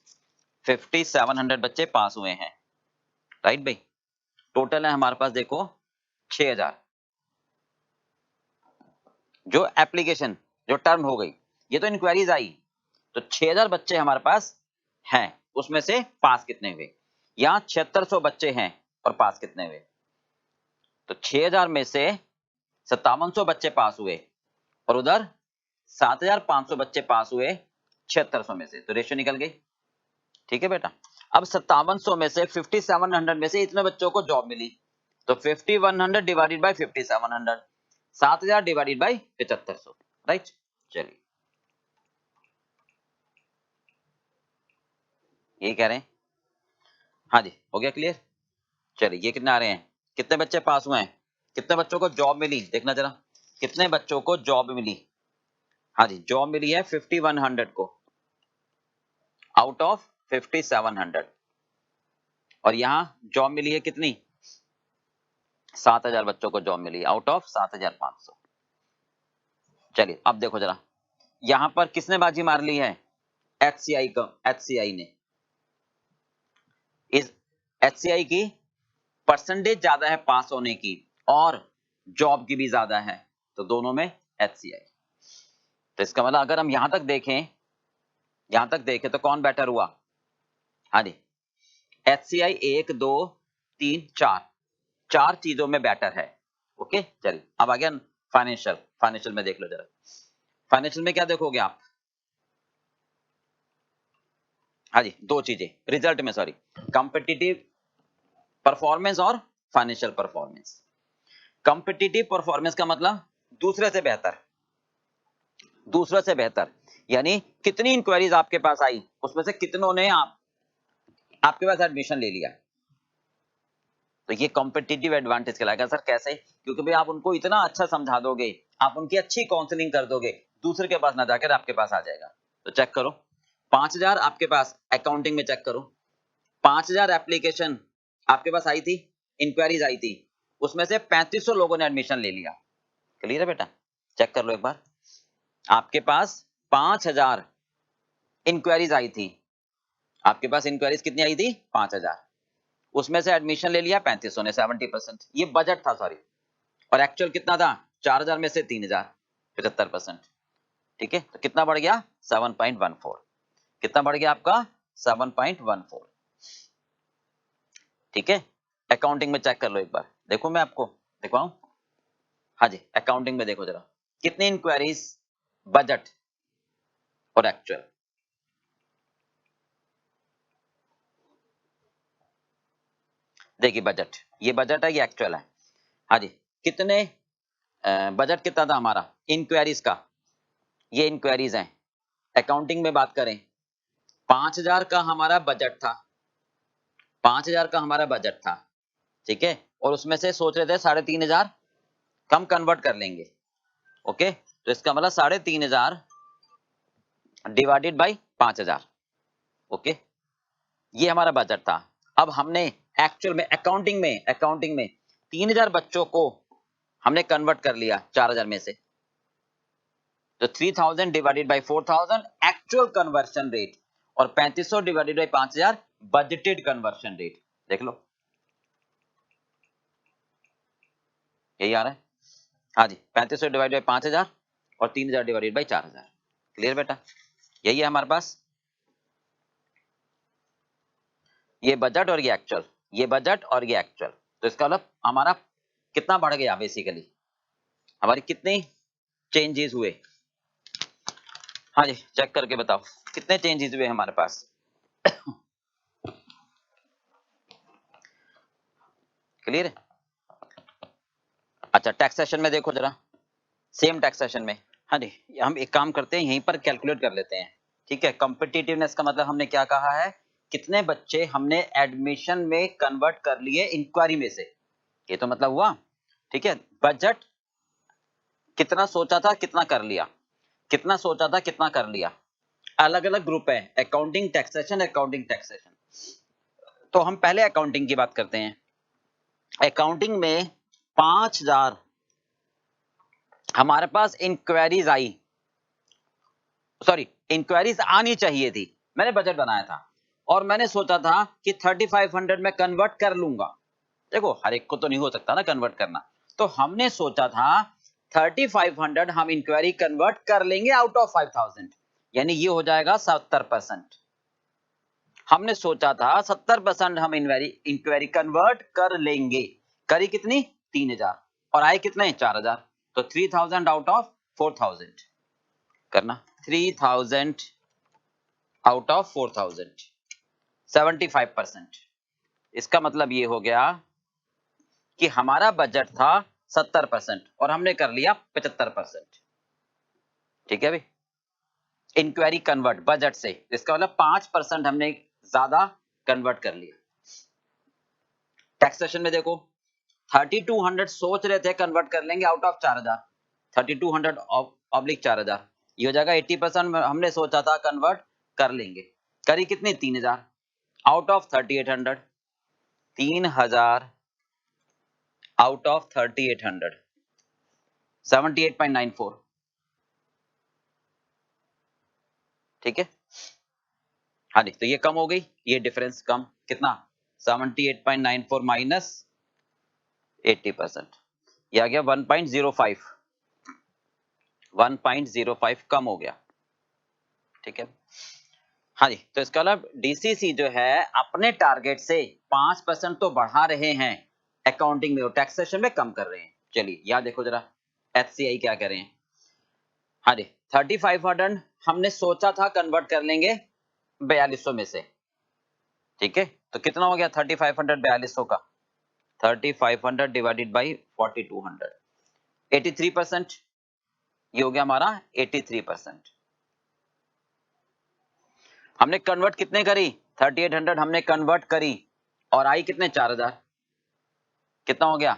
5700 बच्चे पास हुए हैं, राइट भाई। टोटल है हमारे पास देखो 6000। जो एप्लीकेशन जो टर्म हो गई, ये तो इंक्वायरीज आई, तो 6000 बच्चे हमारे पास हैं, उसमें से पास कितने हुए। यहाँ 7600 बच्चे हैं और पास कितने हुए। तो 6000 में से 5700 बच्चे पास हुए और उधर 7500 बच्चे पास हुए 7600 में से, तो रेशियो निकल गई। ठीक है बेटा। अब 5700 में से 5700 में से इतने बच्चों को जॉब मिली, तो 5100 divided by 5700, 7000 divided by 7500, right. चलिए यही कह रहे हैं। हाँ जी हो गया क्लियर। चलिए ये कितने आ रहे हैं, कितने बच्चे पास हुए हैं, कितने बच्चों को जॉब मिली, देखना जरा कितने बच्चों को जॉब मिली। हाँ जी जॉब मिली है 5100 को आउट ऑफ 5700, और यहां जॉब मिली है कितनी, 7000 बच्चों को जॉब मिली आउट ऑफ 7500। चलिए अब देखो जरा, यहां पर किसने बाजी मार ली है, HCI ने। इस HCI की परसेंटेज ज्यादा है पास होने की और जॉब की भी ज्यादा है, तो दोनों में HCI। तो इसका मतलब अगर हम यहां तक देखें तो कौन बेटर हुआ। हाँ जी HCI 1 2 3 4 चीजों में बेटर है। ओके चलिए अब आ गया फाइनेंशियल में देख लो जरा। फाइनेंशियल में क्या देखोगे आप। हाँ जी दो चीजें रिजल्ट में, सॉरी, कॉम्पिटिटिव परफॉर्मेंस और फाइनेंशियल परफॉर्मेंस। कॉम्पिटिटिव परफॉर्मेंस का मतलब दूसरे से बेहतर, यानी कितनी इंक्वायरीज आपके पास आई उसमें से कितनों ने आपके पास एडमिशन ले लिया। तो ये कॉम्पिटिटिव एडवांटेज कहलाएगा। सर कैसे, क्योंकि भाई आप उनको इतना अच्छा समझा दोगे, आप उनकी अच्छी काउंसलिंग कर दोगे, दूसरे के पास ना जाकर आपके पास आ जाएगा। तो चेक करो 5000 आपके पास अकाउंटिंग में, चेक करो 5000 एप्लीकेशन आपके पास आई थी, इंक्वायरीज आई थी, उसमें से 3500 लोगों ने एडमिशन ले लिया। क्लियर है बेटा। चेक कर लो एक बार, आपके पास 5000 इंक्वायरीज आई थी, आपके पास इंक्वायरीज कितनी आई थी 5000, उसमें से एडमिशन ले लिया 3500 ने 70%। ये बजट था सॉरी, और एक्चुअल कितना था 4000 में से 3000, 75%। ठीक है तो कितना बढ़ गया 7.14, कितना बढ़ गया आपका 7.14। ठीक है अकाउंटिंग में चेक कर लो एक बार, देखो मैं आपको दिखाऊं। हाँ जी अकाउंटिंग में देखो जरा कितनी इंक्वायरीज, बजट और एक्चुअल। देखिए बजट, ये बजट है, ये एक्चुअल है। हाँ जी, कितने बजट कितना था हमारा इंक्वायरीज का, ये इंक्वायरीज हैं। अकाउंटिंग में बात करें 5000 का हमारा बजट था, 5000 का हमारा बजट था, ठीक है, और उसमें से सोच रहे थे 3500 कम कन्वर्ट कर लेंगे। ओके, तो इसका मतलब 3500 डिवाइडेड बाई 5000। ओके, ये हमारा बजट था। अब हमने एक्चुअल में अकाउंटिंग में 3000 बच्चों को हमने कन्वर्ट कर लिया 4000 में से, तो 3000 divided by 4000 actual conversion rate, और 3500 divided by 5000 budgeted conversion rate. देख लो, यही आ रहा है। हाँ जी, 3500 डिवाइड बाई 5000 और 3000 डिवाइडेड बाई 4000। क्लियर बेटा, यही है हमारे पास, ये बजट और ये एक्चुअल, ये बजट और ये एक्चुअल। तो इसका मतलब हमारा कितना बढ़ गया, बेसिकली हमारी कितनी चेंजेस हुए। हाँ जी, चेक करके बताओ कितने चेंजेस हुए हमारे पास। क्लियर है। अच्छा, टैक्सेशन में देखो जरा, सेम टैक्सेशन में। हाँ जी, हम एक काम करते हैं, यहीं पर कैलकुलेट कर लेते हैं। ठीक है, कॉम्पिटिटिवनेस का मतलब हमने क्या कहा है, कितने बच्चे हमने एडमिशन में कन्वर्ट कर लिए इंक्वायरी में से, ये तो मतलब हुआ। ठीक है, बजट कितना सोचा था कितना कर लिया, कितना सोचा था कितना कर लिया। अलग अलग ग्रुप है, अकाउंटिंग टैक्सेशन, अकाउंटिंग टैक्सेशन। तो हम पहले अकाउंटिंग की बात करते हैं। अकाउंटिंग में 5000 हमारे पास इंक्वायरीज आई, सॉरी इंक्वायरीज आनी चाहिए थी। मैंने बजट बनाया था और मैंने सोचा था कि 3500 में कन्वर्ट कर लूंगा। देखो, हर एक को तो नहीं हो सकता ना कन्वर्ट करना, तो हमने सोचा था 3500 हम इंक्वायरी कन्वर्ट कर लेंगे आउट ऑफ 5000, यानी ये हो जाएगा 70%। हमने सोचा था 70% हम इंक्वायरी कन्वर्ट कर लेंगे। करी कितनी, 3000, और आए कितने 4000, तो 3000 आउट ऑफ 4000 करना, 3000 आउट ऑफ 4000, 75%। इसका मतलब ये हो गया कि हमारा बजट था 70% और हमने कर लिया 75%। ठीक है भाई, इंक्वायरी कन्वर्ट बजट से, इसका मतलब 5% हमने ज्यादा कन्वर्ट कर लिया। टैक्सेशन में देखो 3200 सोच रहे थे कन्वर्ट कर लेंगे आउट ऑफ 4000, 3200 ऑब्लिक 4000, ये हो जाएगा 80%। हमने सोचा था कन्वर्ट कर लेंगे, करी कितनी 3000 आउट ऑफ 3800, 3000 आउट ऑफ 3800, 78.94। ठीक है, हाँ जी, तो ये कम हो गई, ये डिफरेंस कम कितना, 78.94 माइनस 80%, ये आ गया 1.05, 1.05 कम हो गया। ठीक है, हाँ जी, तो इसका मतलब डीसीसी जो है अपने टारगेट से 5% तो बढ़ा रहे हैं अकाउंटिंग में और टैक्सेशन में कम कर रहे हैं। चलिए यहाँ देखो जरा एचसीआई क्या कर रहे हैं। हाँ जी, 3500 हमने सोचा था कन्वर्ट कर लेंगे 4200 में से। ठीक है, तो कितना हो गया 3500 4200 का, 3500 डिवाइडेड बाई 4200, 83%। ये हो गया हमारा 83%। हमने कन्वर्ट कितने करी, 3800 हमने कन्वर्ट करी और आई कितने 4000, कितना हो गया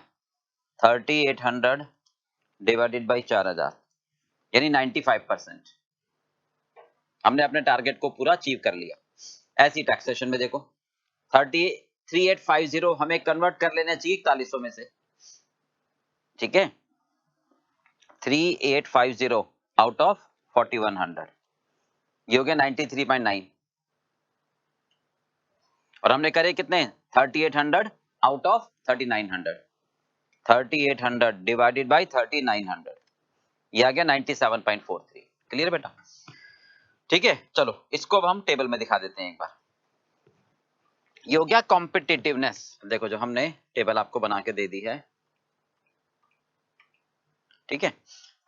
3800 डिवाइडेड बाई 4000, यानी 95%। हमने अपने टारगेट को पूरा अचीव कर लिया। ऐसी टैक्सेशन में देखो 3850 हमें कन्वर्ट कर लेना चाहिए 4100 में से। ठीक है, 3850 आउट ऑफ 4100, ये हो गया 93.9, और हमने करे कितने 3800 आउट ऑफ 3900, 3800 डिवाइडेड बाई 3900, ये आ गया 97.43। क्लियर बेटा। ठीक है, चलो इसको अब हम टेबल में दिखा देते हैं एक बार। ये हो गया कॉम्पिटिटिवनेस। देखो जो हमने टेबल आपको बना के दे दी है। ठीक है,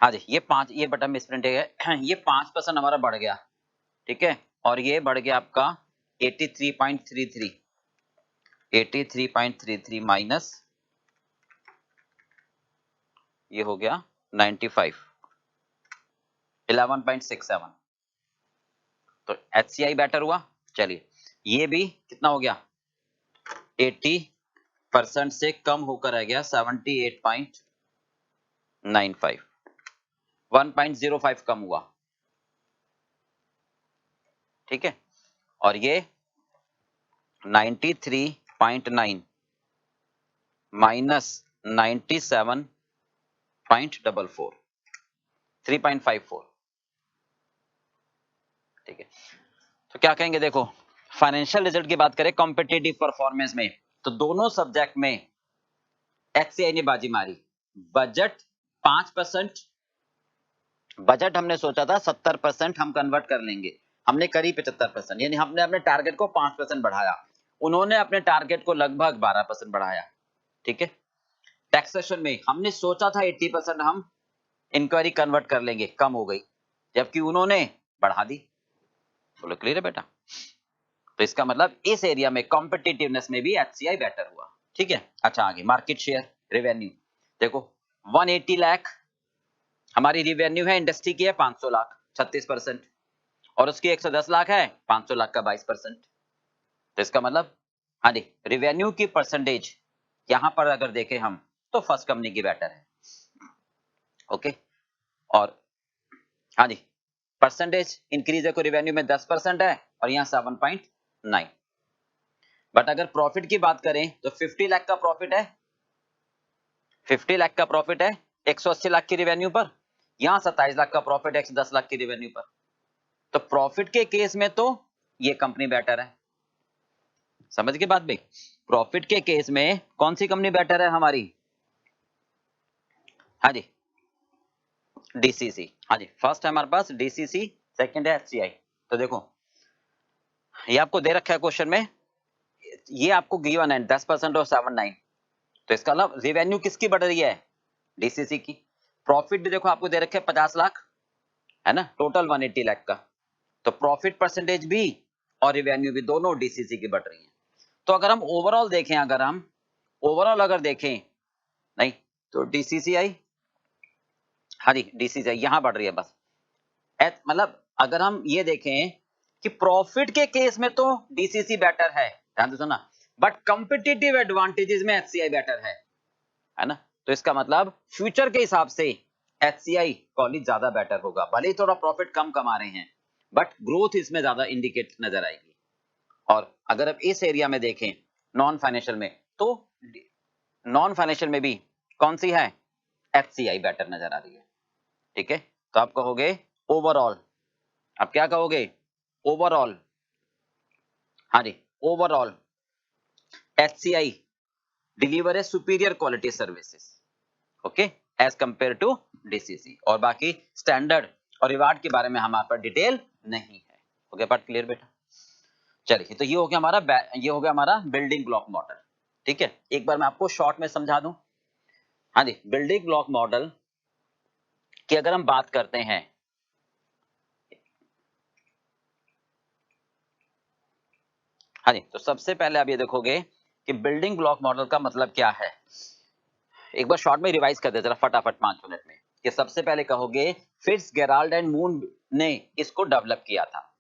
हाँ जी, ये बटन में प्रिंट है, ये 5% हमारा बढ़ गया। ठीक है, और ये बढ़ गया आपका 83.33, 83.33 माइनस ये हो गया 95, 11.67। तो HCI बेटर हुआ। चलिए ये भी कितना हो गया, 80% से कम होकर रह गया 78.95, 1.05 कम हुआ। ठीक है, और ये 93.9 माइनस 97.44, 3.54। ठीक है, तो क्या कहेंगे, देखो फाइनेंशियल रिजल्ट की बात करें कॉम्पिटिटिव परफॉर्मेंस में, तो दोनों सब्जेक्ट में HCI ने बाजी मारी। बजट 5%, बजट हमने सोचा था 70% हम कन्वर्ट कर लेंगे, हमने करी 75%, यानी हमने अपने टारगेट को 5% बढ़ाया, उन्होंने अपने टारगेट को लगभग 12% बढ़ाया। ठीक है, टैक्सेशन में हमने सोचा था 80% हम इंक्वायरी कन्वर्ट कर लेंगे, कम हो गई, जबकि उन्होंने बढ़ा दी। बोलो क्लियर है बेटा? तो इसका मतलब इस एरिया में कॉम्पिटिटिवनेस में भी HCI बेटर हुआ। ठीक है, अच्छा आगे मार्केट शेयर, रेवेन्यू देखो 180 लाख हमारी रेवेन्यू है, इंडस्ट्री की है 500 लाख 36%, और उसकी 110 लाख है, 500 लाख का 22%। तो इसका मतलब हाँ जी, रेवेन्यू की परसेंटेज यहां पर अगर देखें हम तो फर्स्ट कंपनी की बेटर है। ओके, और हाँ जी परसेंटेज इंक्रीज देखो, रेवेन्यू में 10% है और यहाँ 7.9। बट अगर प्रॉफिट की बात करें तो 50 लाख का प्रॉफिट है, 50 लाख का प्रॉफिट है 180 लाख की रेवेन्यू पर, यहाँ 27 लाख का प्रॉफिट है 110 लाख की रेवेन्यू पर। तो प्रॉफिट के केस में तो ये कंपनी बेटर है, समझ के बात भाई? प्रॉफिट के केस में कौन सी कंपनी बेटर है हमारी? हाँ जी DCC, हाँ जी फर्स्ट है हमारे पास DCC, सेकंड है HCI। तो देखो ये आपको दे रखा है क्वेश्चन में, ये आपको गिवन है 10% और 7.9, तो इसका मतलब रेवेन्यू किसकी बढ़ रही है? DCC की। प्रॉफिट भी देखो आपको दे रखे 50 लाख है ना, टोटल 180 लाख का, तो प्रॉफिट परसेंटेज भी और रेवेन्यू भी दोनों DCC की बढ़ रही है। तो अगर हम ओवरऑल देखें, अगर हम ओवरऑल अगर देखें नहीं तो DCCI, हाँ जी DCCI यहां बढ़ रही है बस, मतलब अगर हम ये देखें कि प्रॉफिट के केस में तो DCC बेटर है, ध्यान से सुना, बट कंपिटिटिव एडवांटेजेस में HCI बेटर है ना। तो इसका मतलब फ्यूचर के हिसाब से HCI कॉलेज ज्यादा बेटर होगा, भले ही थोड़ा प्रॉफिट कम कमा रहे हैं बट ग्रोथ इसमें ज्यादा इंडिकेट नजर आएगी। और अगर अब इस एरिया में देखें नॉन फाइनेंशियल में, तो नॉन फाइनेंशियल में भी कौन सी है? HCI बेटर नजर आ रही है। ठीक है, तो आप कहोगे ओवरऑल, आप क्या कहोगे? ओवरऑल, हाँ जी overall HCI deliver a superior quality services, okay, as compare to DCC, और बाकी स्टैंडर्ड और रिवार्ड के बारे में हमारे पास डिटेल नहीं है। ओके बात क्लियर बेटा? चलिए, तो ये हो गया हमारा ये हो गया हमारा बिल्डिंग ब्लॉक मॉडल। ठीक है, एक बार मैं आपको शॉर्ट में समझा दूं। हाँ जी, बिल्डिंग ब्लॉक मॉडल की अगर हम बात करते हैं, हाँ जी, तो सबसे पहले आप ये देखोगे कि बिल्डिंग ब्लॉक मॉडल का मतलब क्या है। एक बार शॉर्ट में रिवाइज कर देते फटाफट 5 मिनट में, कि सबसे पहले कहोगे फिट्स गेराल्ड एंड मून ने इसको डेवलप किया था।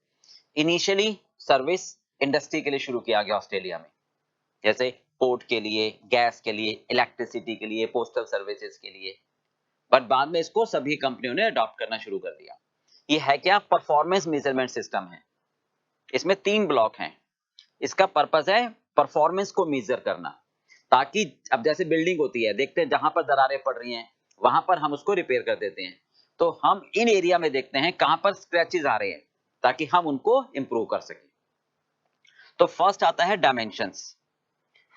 इनिशियली सर्विस इंडस्ट्री के लिए शुरू किया गया ऑस्ट्रेलिया में, जैसे पोर्ट के लिए, गैस के लिए, इलेक्ट्रिसिटी के लिए, पोस्टल सर्विसेज के लिए, बट बाद में इसको सभी कंपनियों ने अडॉप्ट करना शुरू कर दिया। ये है क्या? परफॉर्मेंस मेजरमेंट सिस्टम है। इसमें 3 ब्लॉक हैं। इसका पर्पस है परफॉर्मेंस को मेजर करना, ताकि अब जैसे बिल्डिंग होती है, देखते हैं जहां पर दरारें पड़ रही हैं वहां पर हम उसको रिपेयर कर देते हैं, तो हम इन एरिया में देखते हैं कहां पर स्क्रैचेस आ रहे हैं ताकि हम उनको इंप्रूव कर सकें। तो फर्स्ट आता है डायमेंशंस,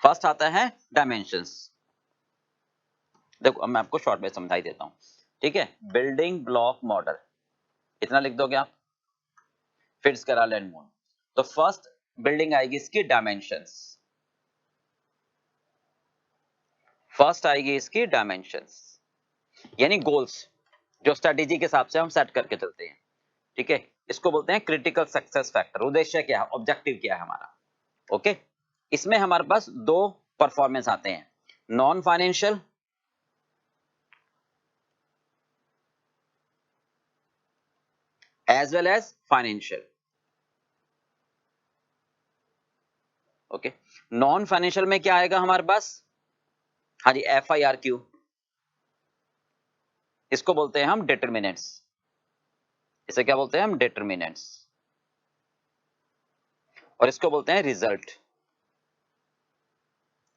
फर्स्ट आता है डायमेंशंस। देखो अब मैं आपको शॉर्ट में समझाई देता हूं। ठीक है, बिल्डिंग ब्लॉक मॉडल इतना लिख दोगे आप, फिट्स गेराल्ड एंड मून। तो फर्स्ट बिल्डिंग आएगी इसकी डायमेंशंस, फर्स्ट आएगी इसकी डायमेंशंस, यानी गोल्स, जो स्ट्रेटेजी के हिसाब से हम सेट करके चलते हैं। ठीक है, इसको बोलते हैं क्रिटिकल सक्सेस फैक्टर। उद्देश्य क्या है, ऑब्जेक्टिव क्या है हमारा। ओके, इसमें हमारे पास दो परफॉर्मेंस आते हैं, non financial as well as financial. Okay, non financial में क्या आएगा हमारे पास, हाँ जी, FIRQ, इसको बोलते हैं हम डिटर्मिनेंट्स, इसे क्या बोलते हैं हम, डिटर्मिनेंट्स, और इसको बोलते हैं रिजल्ट,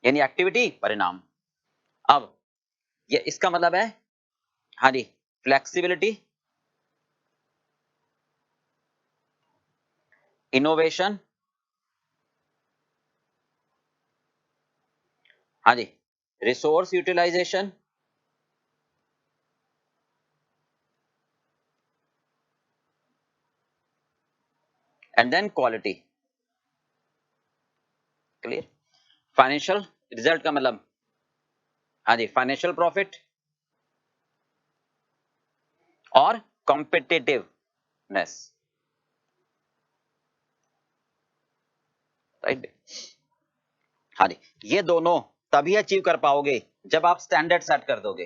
यानी एक्टिविटी, परिणाम। अब ये इसका मतलब है, हाँ जी, फ्लेक्सिबिलिटी, इनोवेशन, हाँ जी, resource utilisation, and then quality. Clear? Financial result का मतलब, हाँ जी, फाइनेंशियल प्रॉफिट और कॉम्पिटिटिवनेस, राइट। हाँ जी, ये दोनों तभी अचीव कर पाओगे जब आप स्टैंडर्ड सेट कर दोगे,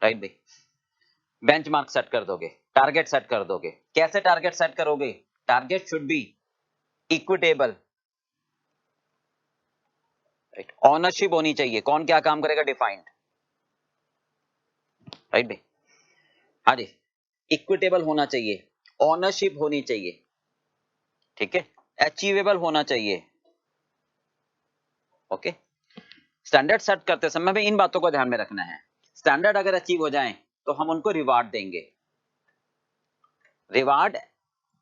राइट भाई, बेंचमार्क सेट कर दोगे, टारगेट सेट कर दोगे। कैसे टारगेट सेट करोगे, target should be equitable, right, ownership होनी चाहिए, कौन क्या काम करेगा डिफाइंड, राइट भाई, हाँ जी, इक्विटेबल होना चाहिए, ऑनरशिप होनी चाहिए, ठीक है, अचीवेबल होना चाहिए। ओके, स्टैंडर्ड सेट करते समय में इन बातों को ध्यान में रखना है। स्टैंडर्ड अगर अचीव हो जाए तो हम उनको रिवार्ड देंगे, रिवार्ड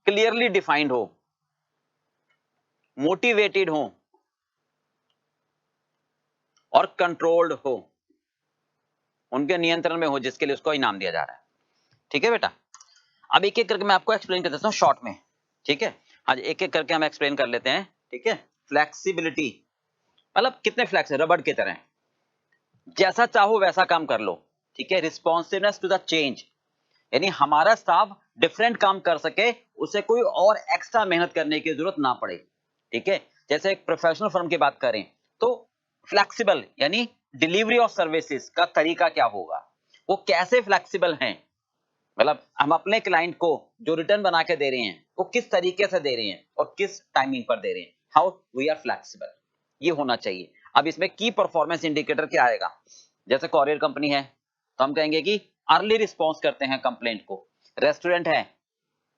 क्लियरली डिफाइंड हो, मोटिवेटेड हो और कंट्रोल्ड हो, उनके नियंत्रण में हो, जिसके लिए उसको इनाम दिया जा रहा है। ठीक है बेटा, अब एक एक करके मैं आपको एक्सप्लेन कर देता हूँ शॉर्ट में, ठीक है। आज एक एक करके हम एक्सप्लेन कर लेते हैं, ठीक है। फ्लेक्सिबिलिटी मतलब कितने फ्लेक्स है, रबड़ की तरह, जैसा चाहो वैसा काम कर लो, ठीक है। रिस्पॉन्सिवनेस टू द चेंज, यानी हमारा स्टाफ डिफरेंट काम कर सके, उसे कोई और एक्स्ट्रा मेहनत करने की जरूरत ना पड़े, ठीक है। जैसे एक प्रोफेशनल फर्म की बात करें तो फ्लेक्सिबल यानी डिलीवरी ऑफ सर्विसेज का तरीका क्या होगा, वो कैसे फ्लेक्सिबल हैं, मतलब हम अपने क्लाइंट को जो रिटर्न बना के दे रहे हैं वो किस तरीके से दे रहे हैं और किस टाइमिंग पर दे रहे हैं, हाउ वी आर फ्लेक्सिबल, ये होना चाहिए। अब इसमें की परफॉर्मेंस इंडिकेटर क्या आएगा, जैसे कॉरियर कंपनी है तो हम कहेंगे कि अर्ली रिस्पॉन्स करते हैं कंप्लेंट को, रेस्टोरेंट है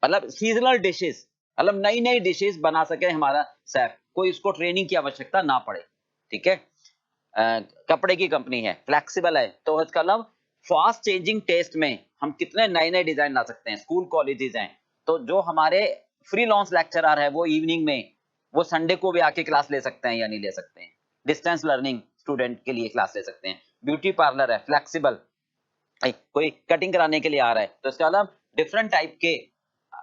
मतलब सीजनल डिशेस, मतलब नई नई डिशेस बना सके हमारा शेफ, कोई उसको ट्रेनिंग की आवश्यकता ना पड़े, ठीक है। कपड़े की कंपनी है, फ्लेक्सिबल है, तो इसका मतलब फास्ट चेंजिंग टेस्ट में हम कितने नए नए डिजाइन ला सकते हैं। स्कूल कॉलेजेस हैं तो जो हमारे फ्री लॉन्च लेक्चरर है वो इवनिंग में, वो संडे को भी आके क्लास ले सकते हैं या नहीं ले सकते हैं, डिस्टेंस लर्निंग स्टूडेंट के लिए क्लास ले सकते हैं। ब्यूटी पार्लर है फ्लेक्सिबल, कोई कटिंग कराने के लिए आ रहा है तो इसका मतलब डिफरेंट टाइप के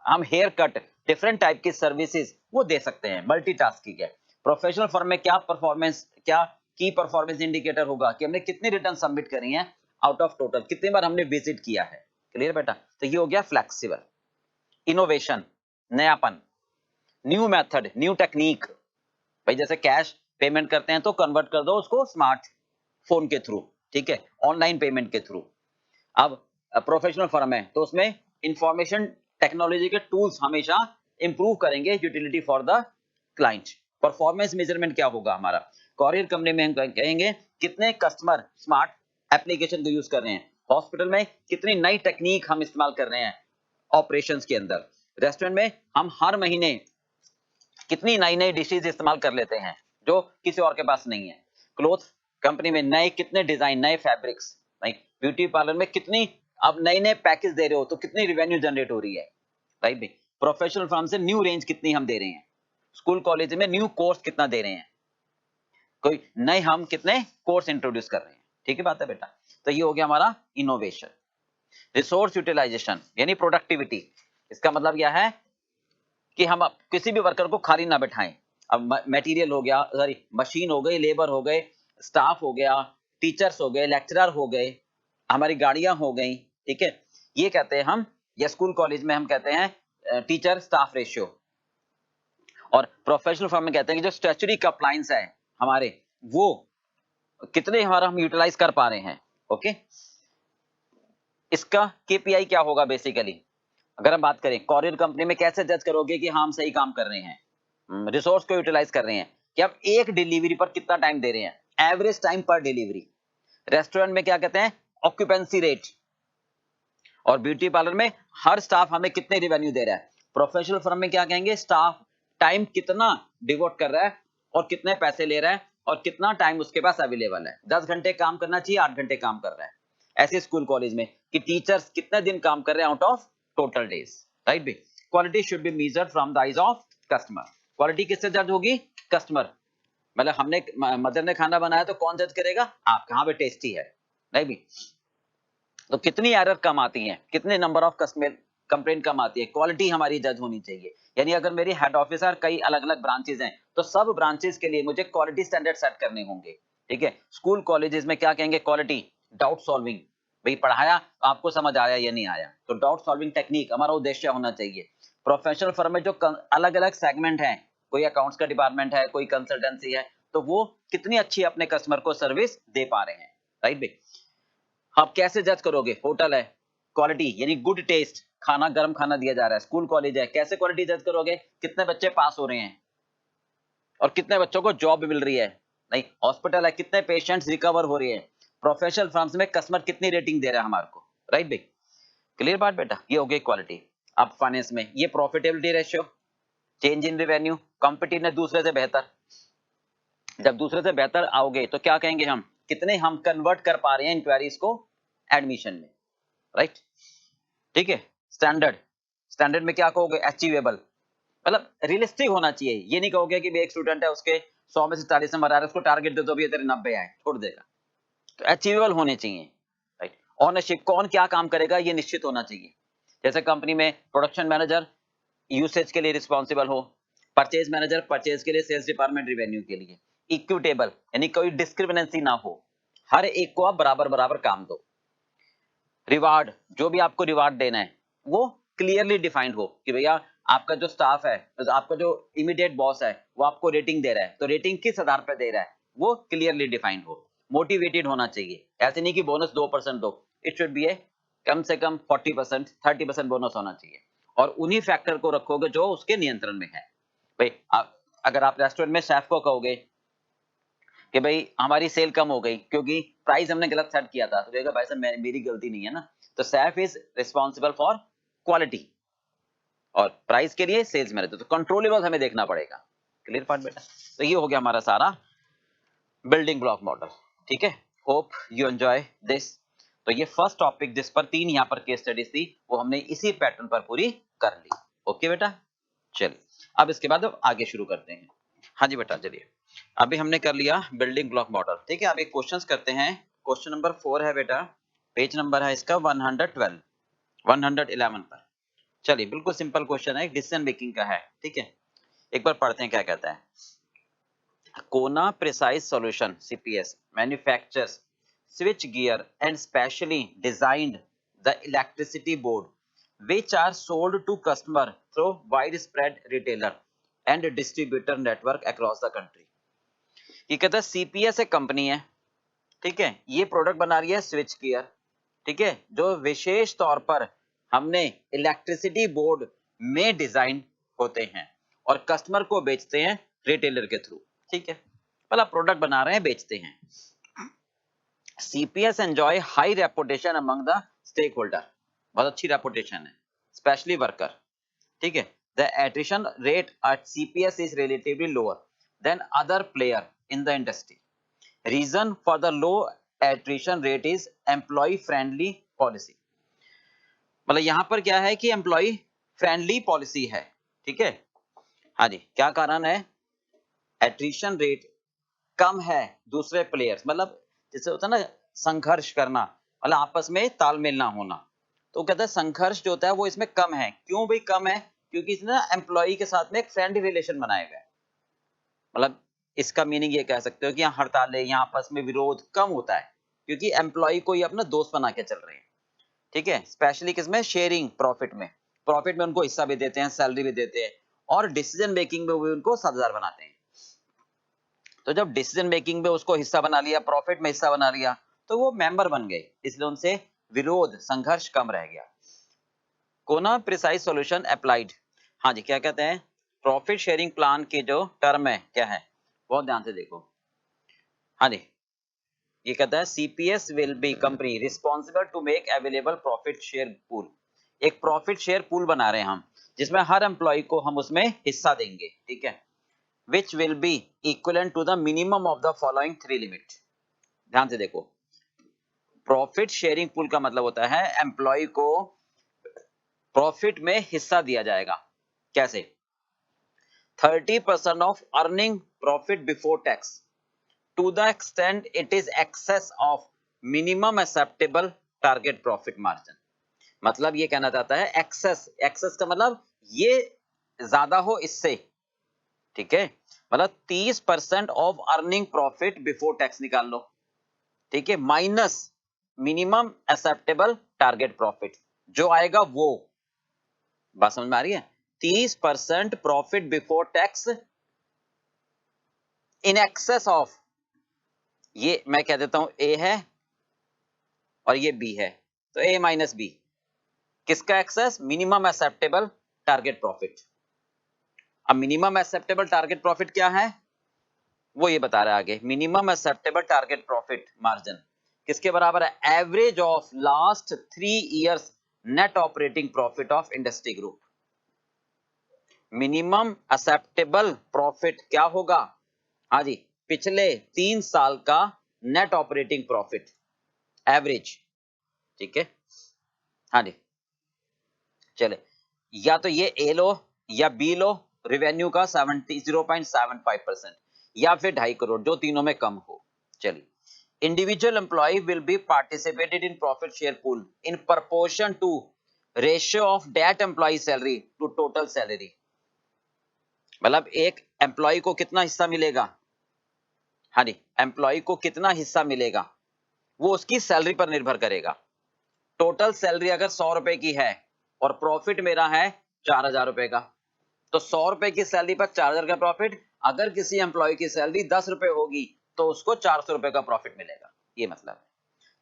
हम हेयर कट, डिफरेंट टाइप की सर्विसेज वो दे सकते हैं, मल्टीटास्किंग है। प्रोफेशनल फर्म में क्या परफॉर्मेंस, क्या की परफॉर्मेंस इंडिकेटर होगा कि हमने कितनी रिटर्न सबमिट करी हैं आउट ऑफ टोटल, कितनी बार हमने विजिट किया है। क्लियर बेटा, तो ये हो गया फ्लेक्सिबल। इनोवेशन, नयापन, न्यू मेथड, न्यू टेक्निक, भाई जैसे कैश पेमेंट करते हैं तो कन्वर्ट कर दो उसको स्मार्ट फोन के थ्रू, ठीक है, ऑनलाइन पेमेंट के थ्रू। अब प्रोफेशनल फर्म है तो उसमें इंफॉर्मेशन टेक्नोलॉजी के टूल्स हमेशा इंप्रूव करेंगे utility for the client. Performance measurement क्या होगा हमारा, कॉरियर कंपनी में हम कहेंगे कितने कस्टमर स्मार्ट एप्लीकेशन को यूज कर रहे हैं, हॉस्पिटल में कितनी नई टेक्निक हम इस्तेमाल कर रहे हैं ऑपरेशंस के अंदर, रेस्टोरेंट में हम हर महीने कितनी नई नई डिशेज इस्तेमाल कर लेते हैं जो किसी और के पास नहीं है, क्लोथ कंपनी में नए कितने डिजाइन, नए फैब्रिक्स, राइट, ब्यूटी पार्लर में कितनी आप नए नए पैकेज दे रहे हो तो कितनी रिवेन्यू जनरेट हो रही है, राइट भाई। प्रोफेशनल फर्म से न्यू रेंज कितनी हम दे रहे हैं, स्कूल कॉलेज में न्यू कोर्स कितना दे रहे हैं, कोई नए हम कितने कोर्स इंट्रोड्यूस कर रहे हैं, ठीक है बात है बेटा। तो ये हो गया हमारा इनोवेशन। रिसोर्स यूटिलाइजेशन यानी प्रोडक्टिविटी, इसका मतलब क्या है कि हम किसी भी वर्कर को खाली ना बैठाएं। अब मटेरियल हो गया, सॉरी मशीन हो गई, लेबर हो गए, स्टाफ हो गया, टीचर्स हो गए, लेक्चरर हो गए, हमारी गाड़ियां हो गई, ठीक है। ये कहते हैं हम, या स्कूल कॉलेज में हम कहते हैं टीचर स्टाफ रेशियो। और प्रोफेशनल फर्म में कहते हैं कि जो स्टैट्यूटरी कंप्लायंस है हमारे, वो कितने हमारा हम यूटिलाइज कर पा रहे हैं। ओके, इसका केपीआई क्या होगा बेसिकली, अगर हम बात करें कॉरियर कंपनी में कैसे जज करोगे कि हम सही काम कर रहे हैं, रिसोर्स को यूटिलाइज कर रहे हैं, कि हम एक डिलीवरी पर कितना टाइम दे रहे हैं, एवरेज टाइम पर डिलीवरी। रेस्टोरेंट में क्या कहते हैं, ऑक्यूपेंसी रेट। और ब्यूटी पार्लर में हर स्टाफ हमें कितने रिवेन्यू दे रहा है। प्रोफेशनल फर्म में क्या कहेंगे, स्टाफ टाइम कितना डिवोट कर रहा है और कितने पैसे ले रहा है और कितना टाइम उसके पास अवेलेबल है। 10 घंटे काम करना चाहिए, 8 घंटे काम कर रहा है। ऐसे स्कूल कॉलेज में कि टीचर्स कितने दिन काम कर रहे हैं out of total days, right भी। Quality should be measured from the eyes of customer. Quality किससे जज होगी, कस्टमर। मतलब हमने मदर ने खाना बनाया तो कौन जज करेगा, आप, कहाँ पे टेस्टी है, नहीं भी। तो कितनी एरर कम आती है, कितने नंबर ऑफ कस्टमर कंप्लेंट कम आती है, क्वालिटी हमारी जज होनी चाहिए। यानी अगर मेरी हेड ऑफिस और कई अलग अलग ब्रांचेस हैं तो सब ब्रांचेस के लिए मुझे क्वालिटी स्टैंडर्ड सेट करने होंगे। ठीक है, स्कूल कॉलेजेस में क्या कहेंगे, क्वालिटी, डाउट सॉल्विंग। भाई पढ़ाया, आपको समझ आया या नहीं आया, तो डाउट सॉल्विंग टेक्निक हमारा उद्देश्य होना चाहिए। प्रोफेशनल फर्म में जो अलग अलग सेगमेंट है, कोई अकाउंट्स का डिपार्टमेंट है, कोई कंसल्टेंसी है, तो वो कितनी अच्छी अपने कस्टमर को सर्विस दे पा रहे हैं, राइट भाई। आप कैसे जज करोगे, होटल है, क्वालिटी यानी गुड टेस्ट, खाना गर्म खाना दिया जा रहा है, स्कूल कॉलेज है, कैसे क्वालिटी जज करोगे, कितने बच्चे पास हो रहे हैं और कितने बच्चों को जॉब मिल रही है। नहीं, हॉस्पिटल है, कितने पेशेंट्स रिकवर हो रहे हैं। प्रोफेशनल फर्म्स में कस्टमर कितनी रेटिंग दे रहा है हमारे को, राइट भाई। क्लियर बात बेटा, ये हो गई क्वालिटी। अब फाइनेंस में ये profitability ratio, change in revenue, competitive दूसरे से बेहतर। जब दूसरे से बेहतर आओगे तो क्या कहेंगे हम, कितने हम कन्वर्ट कर पा रहे हैं इंक्वायरीज को एडमिशन में, राइट। ठीक है, स्टैंडर्ड, स्टैंडर्ड में क्या कहोगे, अचीवेबल, मतलब रियलिस्टिक होना चाहिए। ये नहीं कहोगे कि एक स्टूडेंट है, उसके 100 में से 40 नंबर आ रहा है, उसको टारगेट दे दो भी तेरे 90 आए, छोड़ देगा। तो अचीवेबल होने चाहिए, राइट। ऑनरशिप, कौन क्या काम करेगा ये निश्चित होना चाहिए। जैसे कंपनी में प्रोडक्शन मैनेजर यूसेज के लिए रिस्पॉन्सिबल हो, परचेज मैनेजर परचेज के लिए, सेल्स डिपार्टमेंट रिवेन्यू के लिए। इक्विटेबल यानी कोई डिस्क्रिमिनेंसी ना हो, हर एक को आप बराबर बराबर काम दो। रिवार्ड, जो भी आपको रिवार्ड देना है वो क्लियरली डिफाइंड हो कि भैया आपका जो स्टाफ है, तो आपका जो इमीडिएट बॉस है वो आपको रेटिंग दे रहा है, तो रेटिंग किस आधार पर दे रहा है वो क्लियरली डिफाइंड हो। मोटिवेटेड होना चाहिए, ऐसे नहीं कि बोनस 2% दो, इट शुड बी ए कम से कम 40% 30% बोनस होना चाहिए। और उन्हीं फैक्टर को रखोगे जो उसके नियंत्रण में है। भाई अगर आप रेस्टोरेंट में शेफ को कहोगे कि भाई हमारी सेल कम हो गई क्योंकि प्राइस हमने गलत सेट किया था, तो कहेगा भाई साहब मेरी गलती नहीं है ना। तो chef is responsible for quality और प्राइस के लिए सेल्स मैनेजर, तो कंट्रोलेबल हमें देखना पड़ेगा। क्लियर पार्ट बेटा, तो ये हो गया हमारा सारा बिल्डिंग ब्लॉक मॉडल। ठीक है, होप यू एंजॉय दिस। तो ये फर्स्ट टॉपिक जिस पर 3 यहाँ पर केस स्टडीज थी वो हमने इसी पैटर्न पर पूरी कर ली। ओके बेटा, चलिए अब इसके बाद अब आगे शुरू करते हैं। हाँ जी बेटा, चलिए अभी हमने कर लिया बिल्डिंग ब्लॉक मॉडल। ठीक है, अब एक क्वेश्चंस करते हैं। क्वेश्चन नंबर 4 है बेटा, पेज नंबर है इसका 112 111 पर। चलिए बिल्कुल सिंपल क्वेश्चन है, डिसीजन मेकिंग का है। ठीक है, एक बार पढ़ते हैं क्या कहता है। Kona precise solution CPS manufactures switch gear and specially designed the electricity board which are sold to customer through widespread retailer and distributor network across the country। ये कहता है सीपीएस एक कंपनी है, ठीक है, ये प्रोडक्ट बना रही है स्विच गियर, ठीक है, जो विशेष तौर पर हमने इलेक्ट्रिसिटी बोर्ड में डिजाइन होते हैं और कस्टमर को बेचते हैं रिटेलर के थ्रू। ठीक है, पहला प्रोडक्ट बना रहे हैं, बेचते हैं। CPS enjoy high reputation among the stakeholder, बहुत अच्छी रेपुटेशन है, स्पेशली वर्कर। ठीक है, the attrition rate at CPS is relatively lower than other player in the industry. Reason for the low attrition rate is employee friendly policy। मतलब यहाँ पर क्या है कि एम्प्लॉय फ्रेंडली पॉलिसी है। ठीक है, हाँ जी, क्या कारण है, एट्रिशन रेट कम है दूसरे प्लेयर्स, मतलब जैसे होता है ना संघर्ष करना, मतलब आपस में तालमेल ना होना, तो कहता है संघर्ष जो होता है वो इसमें कम है। क्यों भाई कम है, क्योंकि इसने एम्प्लॉय के साथ में एक फ्रेंडली रिलेशन बनाया गया है। मतलब इसका मीनिंग ये कह सकते हो कि यहाँ हड़तालें, यहाँ आपस में विरोध कम होता है क्योंकि एम्प्लॉय को ये अपना दोस्त बना के चल रहे हैं। ठीक है, स्पेशली किसमें, शेयरिंग प्रॉफिट में, प्रॉफिट में उनको हिस्सा भी देते हैं, सैलरी भी देते हैं और डिसीजन मेकिंग में भी उनको साझेदार बनाते हैं। तो जब डिसीजन मेकिंग में उसको हिस्सा बना लिया, प्रॉफिट में हिस्सा बना लिया, तो वो मेंबर बन गए, इसलिए उनसे विरोध संघर्ष कम रह गया। कोना प्रिसाइज सॉल्यूशन अप्लाइड। हाँ जी, क्या कहते हैं, प्रॉफिट शेयरिंग प्लान की जो टर्म है क्या है, बहुत ध्यान से देखो। हाँ जी, ये कहता है CPS will be company responsible to make available profit share pool. एक प्रॉफिट शेयर पूल बना रहे हैं हम, जिसमें हर एम्प्लॉय को हम उसमें हिस्सा देंगे, ठीक है, which will be equivalent to the minimum of the following three limit। ध्यान से देखो, प्रॉफिट शेयरिंग पूल का मतलब होता है एम्प्लॉय को प्रॉफिट में हिस्सा दिया जाएगा। कैसे, 30% of earning profit before tax to the extent it is excess of minimum acceptable target profit margin. मतलब ये कहना चाहता है एक्सेस, एक्सेस का मतलब ये ज्यादा हो इससे, ठीक है, मतलब 30% of earning profit before tax निकाल लो, ठीक है, minus minimum acceptable target profit जो आएगा वो, बात समझ में आ रही है, 30% profit before tax in excess of, ये मैं कह देता हूं ए है और ये बी है, तो ए माइनस बी, किसका excess, minimum acceptable target profit. अब मिनिमम एक्सेप्टेबल टारगेट प्रॉफिट क्या है, वो ये बता रहा है आगे, minimum acceptable target profit margin किसके बराबर है, average of last 3 years net operating profit of industry group. Minimum acceptable profit क्या होगा, हाँ जी, पिछले 3 साल का नेट ऑपरेटिंग प्रॉफिट एवरेज, ठीक है, हाँ जी, चले, या तो ये ए लो या बी लो, रेवेन्यू का 0.75% या फिर 2.5 करोड़, जो तीनों में कम हो। चलिए, individual employee will be participated in profit share pool in proportion to ratio of that employee salary to total salary। मतलब एक एम्प्लॉय को कितना हिस्सा मिलेगा, हाँ जी, एम्प्लॉय को कितना हिस्सा मिलेगा वो उसकी सैलरी पर निर्भर करेगा। टोटल सैलरी अगर 100 रुपए की है और प्रॉफिट मेरा है 4,000 रुपए का, तो 100 रुपए की सैलरी पर 4,000 का प्रॉफिट। अगर किसी एम्प्लॉय की सैलरी 10 रुपए होगी तो उसको 400 रुपए का प्रॉफिट मिलेगा, ये मतलब है।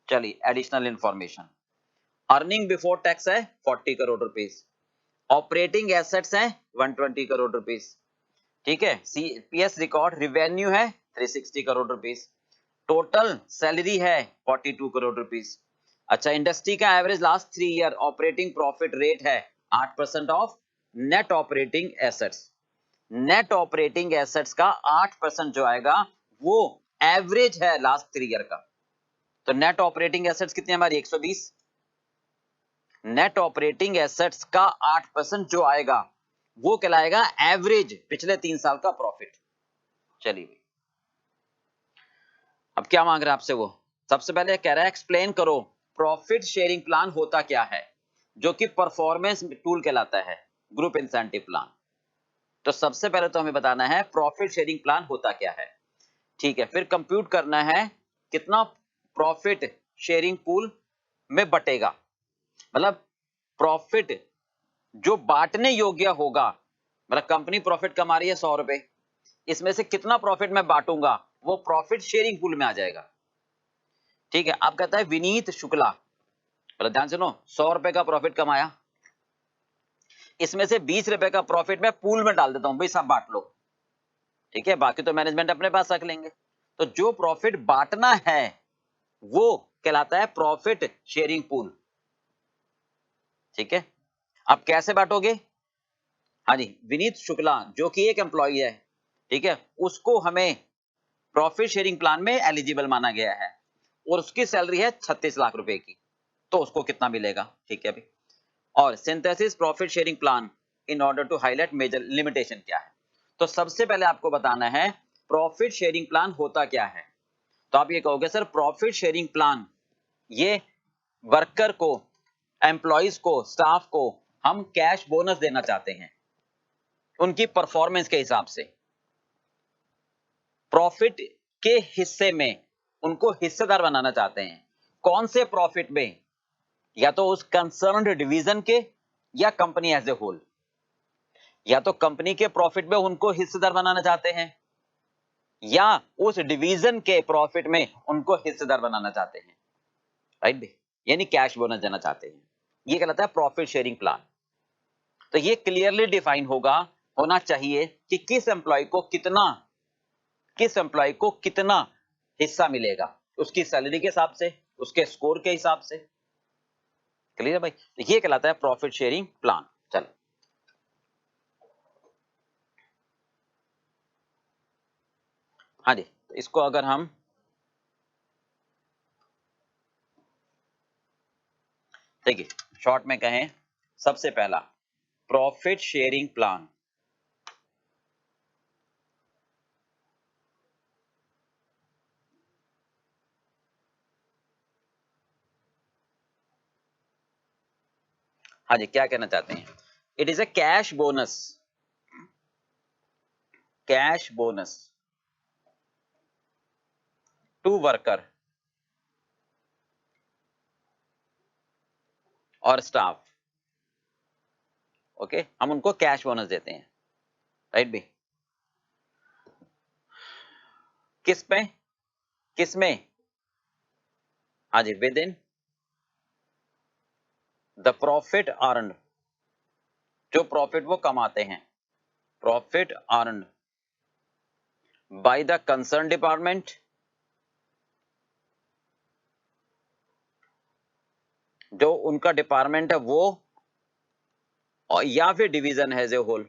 चलिए, additional information, earning before tax है 40 करोड़ रुपीस, ऑपरेटिंग एसेट्स है 120 करोड़ रुपीस, ठीक है, सीपीएस रिकॉर्ड रिवेन्यू है 360 करोड़ रुपीस, टोटल सैलरी है 42 करोड़ रुपीस। अच्छा, इंडस्ट्री का average last 3 year operating profit rate है 8% of net operating assets. Net operating assets का 8% जो आएगा वो एवरेज है लास्ट 3 ईयर का। तो नेट ऑपरेटिंग एसेट्स कितनी हमारी 120, नेट ऑपरेटिंग एसेट्स का 8% जो आएगा वो कहलाएगा एवरेज पिछले 3 साल का प्रॉफिट। चलिए, अब क्या मांग रहा है आपसे वो, सबसे पहले कह रहा है एक्सप्लेन करो प्रॉफिट शेयरिंग प्लान होता क्या है, जो कि परफॉर्मेंस टूल कहलाता है, ग्रुप इंसेंटिव प्लान। तो सबसे पहले तो हमें बताना है प्रॉफिट शेयरिंग प्लान होता क्या है, ठीक है, फिर कंप्यूट करना है कितना प्रॉफिट शेयरिंग पूल में बटेगा, मतलब प्रॉफिट जो बांटने योग्य होगा, मतलब कंपनी प्रॉफिट कमा रही है 100 रुपए, इसमें से कितना प्रॉफिट मैं बांटूंगा वो प्रॉफिट शेयरिंग पूल में आ जाएगा, ठीक है। अब कहता है विनीत शुक्ला, मतलब ध्यान सुनो, 100 रुपए का प्रॉफिट कमाया, इसमें से 20 रुपए का प्रॉफिट मैं पूल में डाल देता हूं, भाई सब बांट लो, ठीक है, बाकी तो मैनेजमेंट अपने पास रख लेंगे। तो जो प्रॉफिट बांटना है वो कहलाता है प्रॉफिट शेयरिंग पूल, ठीक है। अब कैसे बांटोगे, हाँ जी, विनीत शुक्ला जो कि एक एम्प्लॉय है, ठीक है, उसको हमें प्रॉफिट शेयरिंग प्लान में एलिजिबल माना गया है और उसकी सैलरी है 36 लाख रुपए की, तो उसको कितना मिलेगा, ठीक है अभी। और synthesis profit sharing plan in order to highlight major limitation क्या है। तो सबसे पहले आपको बताना है प्रॉफिट शेयरिंग प्लान होता क्या है। तो आप ये कहोगे सर प्रॉफिट शेयरिंग प्लान ये वर्कर को, एम्प्लॉइज को, स्टाफ को हम कैश बोनस देना चाहते हैं उनकी परफॉर्मेंस के हिसाब से, प्रॉफिट के हिस्से में उनको हिस्सेदार बनाना चाहते हैं। कौन से प्रॉफिट में, या तो उस कंसर्न्ड डिवीजन के या कंपनी एज ए होल। या तो कंपनी के प्रॉफिट में उनको हिस्सेदार बनाना चाहते हैं या उस डिवीजन के प्रॉफिट में उनको हिस्सेदार बनाना चाहते हैं, राइट भी, यानी कैश बोनस देना चाहते हैं। ये कहलाता है प्रॉफिट शेयरिंग प्लान। तो ये क्लियरली डिफाइन होना चाहिए कि किस एम्प्लॉय को कितना हिस्सा मिलेगा, उसकी सैलरी के हिसाब से, उसके स्कोर के हिसाब से। क्लियर है भाई? तो ये कहलाता है प्रॉफिट शेयरिंग प्लान। चलो हाँ जी, तो इसको अगर हम देखिए शॉर्ट में कहें, सबसे पहला प्रॉफिट शेयरिंग प्लान हाँ जी क्या कहना चाहते हैं, it is a cash bonus to worker और स्टाफ। ओके, हम उनको कैश बोनस देते हैं, राइट भी। किसमें हाँ जी, within the profit earned, जो प्रॉफिट वो कमाते हैं, profit earned by the concern department, जो उनका डिपार्टमेंट है वो, और या फिर डिवीजन है एज ए होल।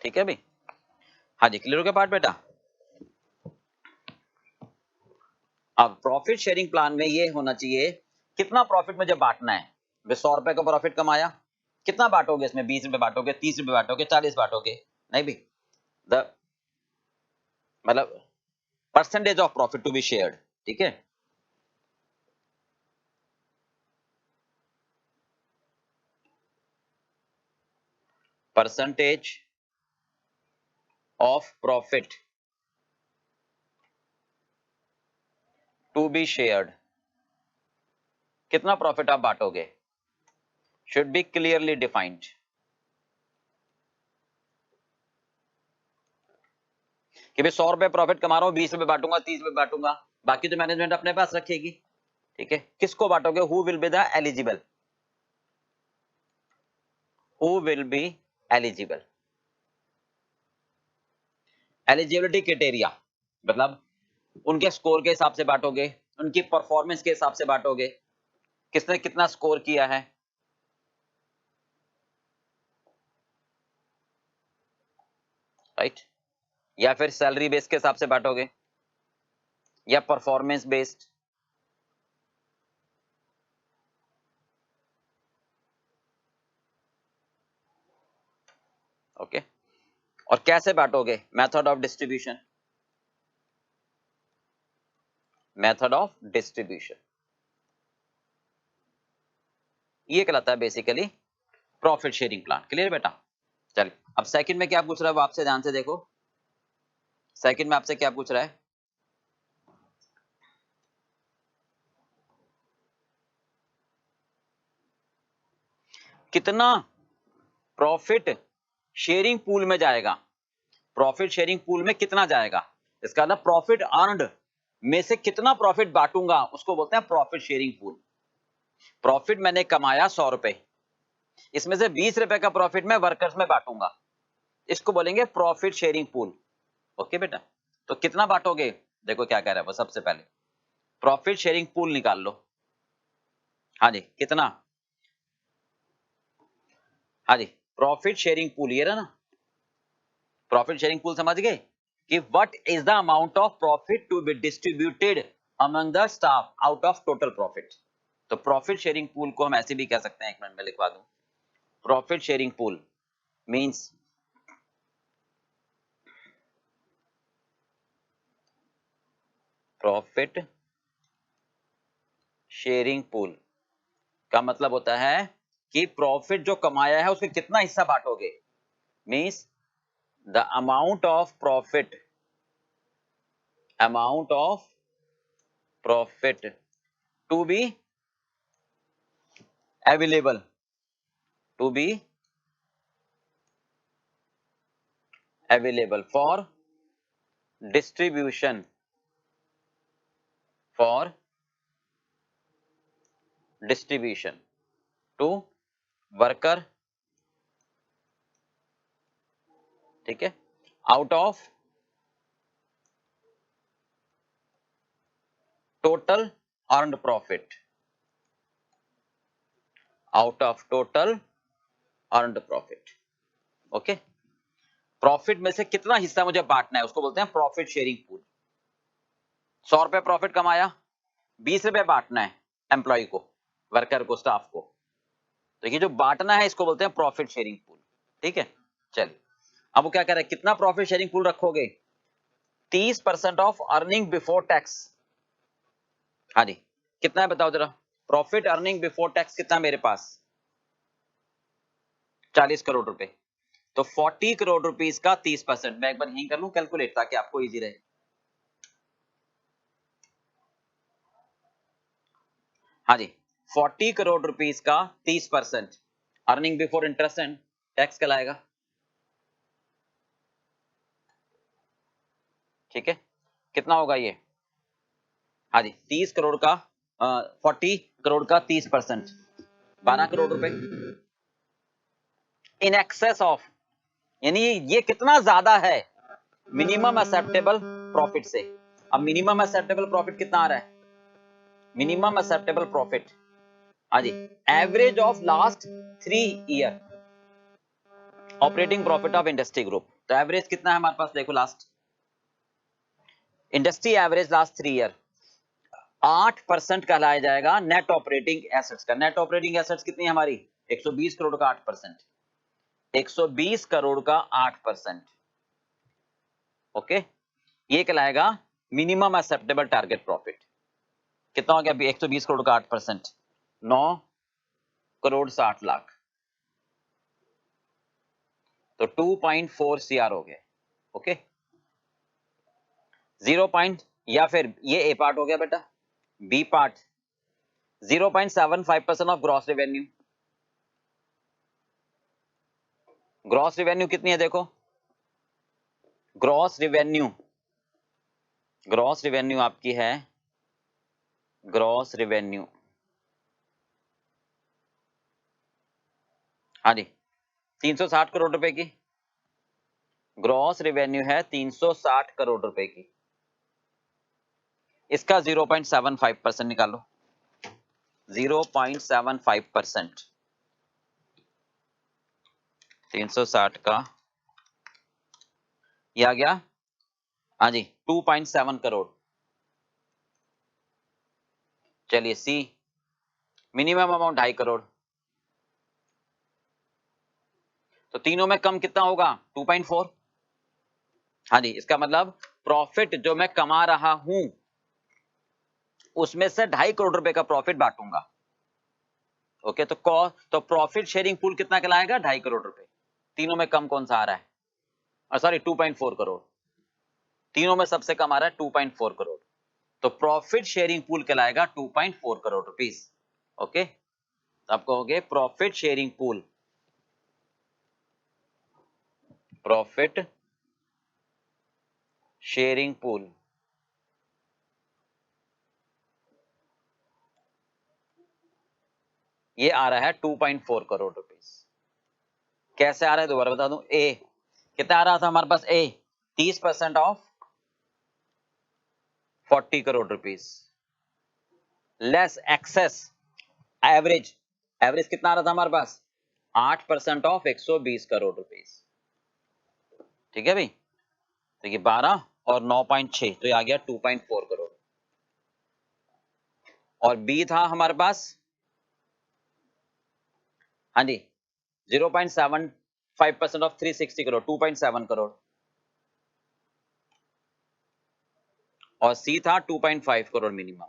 ठीक है भाई? हाँ जी, क्लियर हो गया पार्ट बेटा? अब प्रॉफिट शेयरिंग प्लान में ये होना चाहिए, कितना प्रॉफिट मुझे बांटना है। 100 रुपए का प्रॉफिट कमाया, कितना बांटोगे इसमें? 20 रुपए बांटोगे, 30 रुपए बांटोगे, 40 बांटोगे? नहीं भी, द मतलब percentage of profit to be shared. ठीक है, percentage of profit to be shared, कितना प्रॉफिट आप बांटोगे, शुड बी क्लियरली डिफाइंड। कि भाई 100 रुपए प्रॉफिट कमा रहा हूं, 20 रुपए बांटूंगा, 30 रुपए बांटूंगा, बाकी तो मैनेजमेंट अपने पास रखेगी। ठीक है, किसको बांटोगे? Who will be the eligible, who will be eligible. Eligibility criteria मतलब उनके स्कोर के हिसाब से बांटोगे, उनकी परफॉर्मेंस के हिसाब से बांटोगे, किसने कितना स्कोर किया है, राइट? या फिर सैलरी बेस के हिसाब से बांटोगे या परफॉर्मेंस बेस्ड। ओके, और कैसे बांटोगे? Method of distribution, method of distribution, ये कहलाता है basically profit sharing plan. Clear बेटा? चलिए अब सेकंड में क्या पूछ रहा है वो आपसे ध्यान से देखो। सेकंड में आपसे क्या पूछ रहा है, कितना प्रॉफिट शेयरिंग पूल में जाएगा, प्रॉफिट शेयरिंग पूल में कितना जाएगा, इसका मतलब प्रॉफिट अर्नड में से कितना प्रॉफिट बांटूंगा, उसको बोलते हैं प्रॉफिट शेयरिंग पूल। प्रॉफिट मैंने कमाया 100 रुपए, इसमें से 20 रुपए का प्रॉफिट मैं वर्कर्स में बांटूंगा, इसको बोलेंगे प्रॉफिट शेयरिंग पूल। ओके बेटा, तो कितना बांटोगे? देखो क्या कह रहा है वो, सबसे पहले प्रॉफिट शेयरिंग पूल निकाल लो। हाँ जी, कितना? हाँ जी, प्रॉफिट शेयरिंग पूल ये रहा ना, प्रॉफिट शेयरिंग पूल समझ गए कि what is the amount of profit to be distributed among the staff out of total profit. तो प्रॉफिट शेयरिंग पूल को हम ऐसे भी कह सकते हैं, एक मिनट में लिखवा दूं, profit sharing pool means profit sharing pool का मतलब होता है कि प्रॉफिट जो कमाया है उसमें कितना हिस्सा बांटोगे, means the amount of profit, amount of profit to be available, to be available for distribution, for distribution to worker, ठीक है, out of total earned profit, out of total earned profit. Okay, profit में से कितना हिस्सा मुझे बांटना है उसको बोलते हैं प्रॉफिट शेयरिंग पूल। 100 रुपए प्रॉफिट कमाया, 20 रुपए बांटना है एम्प्लॉय को, वर्कर को, स्टाफ को। तो ये जो बांटना है इसको बोलते हैं प्रॉफिट शेयरिंग पूल, ठीक है। चलिए अब वो क्या कह रहा है, कितना प्रॉफिट शेयरिंग पूल रखोगे? 30% ऑफ अर्निंग बिफोर टैक्स। हाँ जी, कितना है बताओ जरा, प्रॉफिट अर्निंग बिफोर टैक्स कितना मेरे पास? 40 करोड़ रुपए। तो 40 करोड़ रुपीस का 30%, मैं एक बार यहीं कर लूं कैलकुलेट ताकि आपको इजी रहे। हाँ जी, 40 करोड़ रुपीस का 30% earning before interest and tax कहलाएगा, ठीक है। कितना होगा ये? हाँ जी, 30 करोड़ का 40 करोड़ का 30%, 12 करोड़ रुपए इन एक्सेस ऑफ, यानी ये कितना ज्यादा है मिनिमम एक्सेप्टेबल प्रॉफिट से। अब मिनिमम एक्सेप्टेबल प्रॉफिट कितना आ रहा है? मिनिमम एक्सेप्टेबल प्रॉफिट, हाँ जी, average of last 3 year operating profit of industry group. तो एवरेज कितना है हमारे पास, देखो last industry average last 3 year 8% कहलाया जाएगा नेट ऑपरेटिंग एसेट्स का। नेट ऑपरेटिंग एसेट्स कितनी है हमारी? 120 करोड़ का 8%, 120 करोड़ का 8%। ओके, ये कहलाएगा मिनिमम एक्सेप्टेबल टारगेट प्रॉफिट। कितना हो गया अभी? 120 करोड़ का 8%, 9 करोड़ 60 लाख, तो 2.4 CR हो गए। ओके, 0 पॉइंट, या फिर ये ए पार्ट हो गया बेटा, B part 0.75% of gross revenue. Gross revenue कितनी है देखो, ग्रॉस रेवेन्यू, ग्रॉस रेवेन्यू आपकी है, ग्रॉस रेवेन्यू, हाँ जी, 360 करोड़ रुपए की ग्रॉस रेवेन्यू है, 360 करोड़ रुपए की। इसका 0.75% निकालो, 0.75%, 360 का ये आ गया, हाँ जी, 2.7 करोड़। चलिए सी, मिनिमम अमाउंट 2.5 करोड़, तो तीनों में कम कितना होगा? 2.4। हाँ जी, इसका मतलब प्रॉफिट जो मैं कमा रहा हूं उसमें से 2.5 करोड़ रुपए का प्रॉफिट बांटूंगा। ओके, तो प्रॉफिट शेयरिंग पूल कितना कहलाएगा? 2.5 करोड़ रुपए। तीनों में कम कौन सा आ रहा है? सॉरी, 2.4 करोड़। तीनों में सबसे कम आ रहा है 2.4 करोड़, तो प्रॉफिट शेयरिंग पूल कहलाएगा 2.4 करोड़ रुपीस। ओके, तो आप कहोगे profit sharing pool, profit sharing pool ये आ रहा है 2.4 करोड़ रुपीस। कैसे आ रहा है दोबारा बता दूं। ए कितना आ रहा था हमारे पास? A 30% of 40 crore rupees less excess average, average कितना आ रहा था हमारे पास? 8% ऑफ 120 करोड़ रुपीस, ठीक है भाई। तो ये 12 और 9.6, तो ये आ गया 2.4 करोड़। और बी था हमारे पास, हाँ जी, 0.75% ऑफ 360 करोड़, 2.7 करोड़। और सी था 2.5 करोड़ मिनिमम।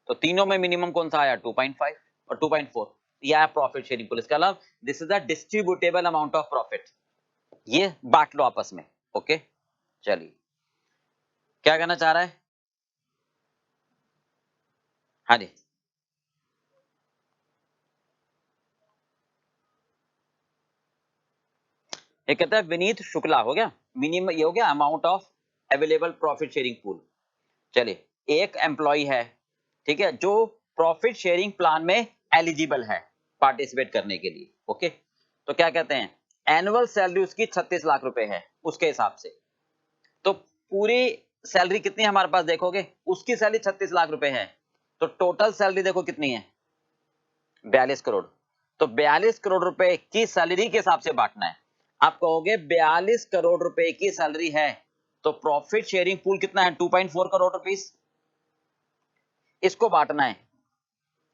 तो तीनों में मिनिमम कौन सा आया? 2.5 और 2.4। यह है प्रॉफिट शेयरिंग पूल। इसके अलावा this is the distributable amount of profit, ये बांट लो आपस में। ओके, चलिए क्या कहना चाह रहा है? हाँ जी, ये कहता है विनीत शुक्ला, हो गया मिनिमम, ये हो गया amount of available profit sharing pool. चलिए एक एम्प्लॉय है, ठीक है, जो प्रॉफिट शेयरिंग प्लान में एलिजिबल है पार्टिसिपेट करने के लिए। ओके, तो क्या कहते हैं, एनुअल सैलरी उसकी 36 लाख रुपए है उसके हिसाब से। तो पूरी सैलरी कितनी है हमारे पास देखोगे, उसकी सैलरी 36 लाख रुपए है, तो टोटल सैलरी देखो कितनी है, 42 करोड़। तो 42 करोड़ रुपए की सैलरी के हिसाब से बांटना है। आप कहोगे 42 करोड़ रुपए की सैलरी है, तो प्रॉफिट शेयरिंग पूल कितना है, 2.4 करोड़ रुपीस, इसको बांटना है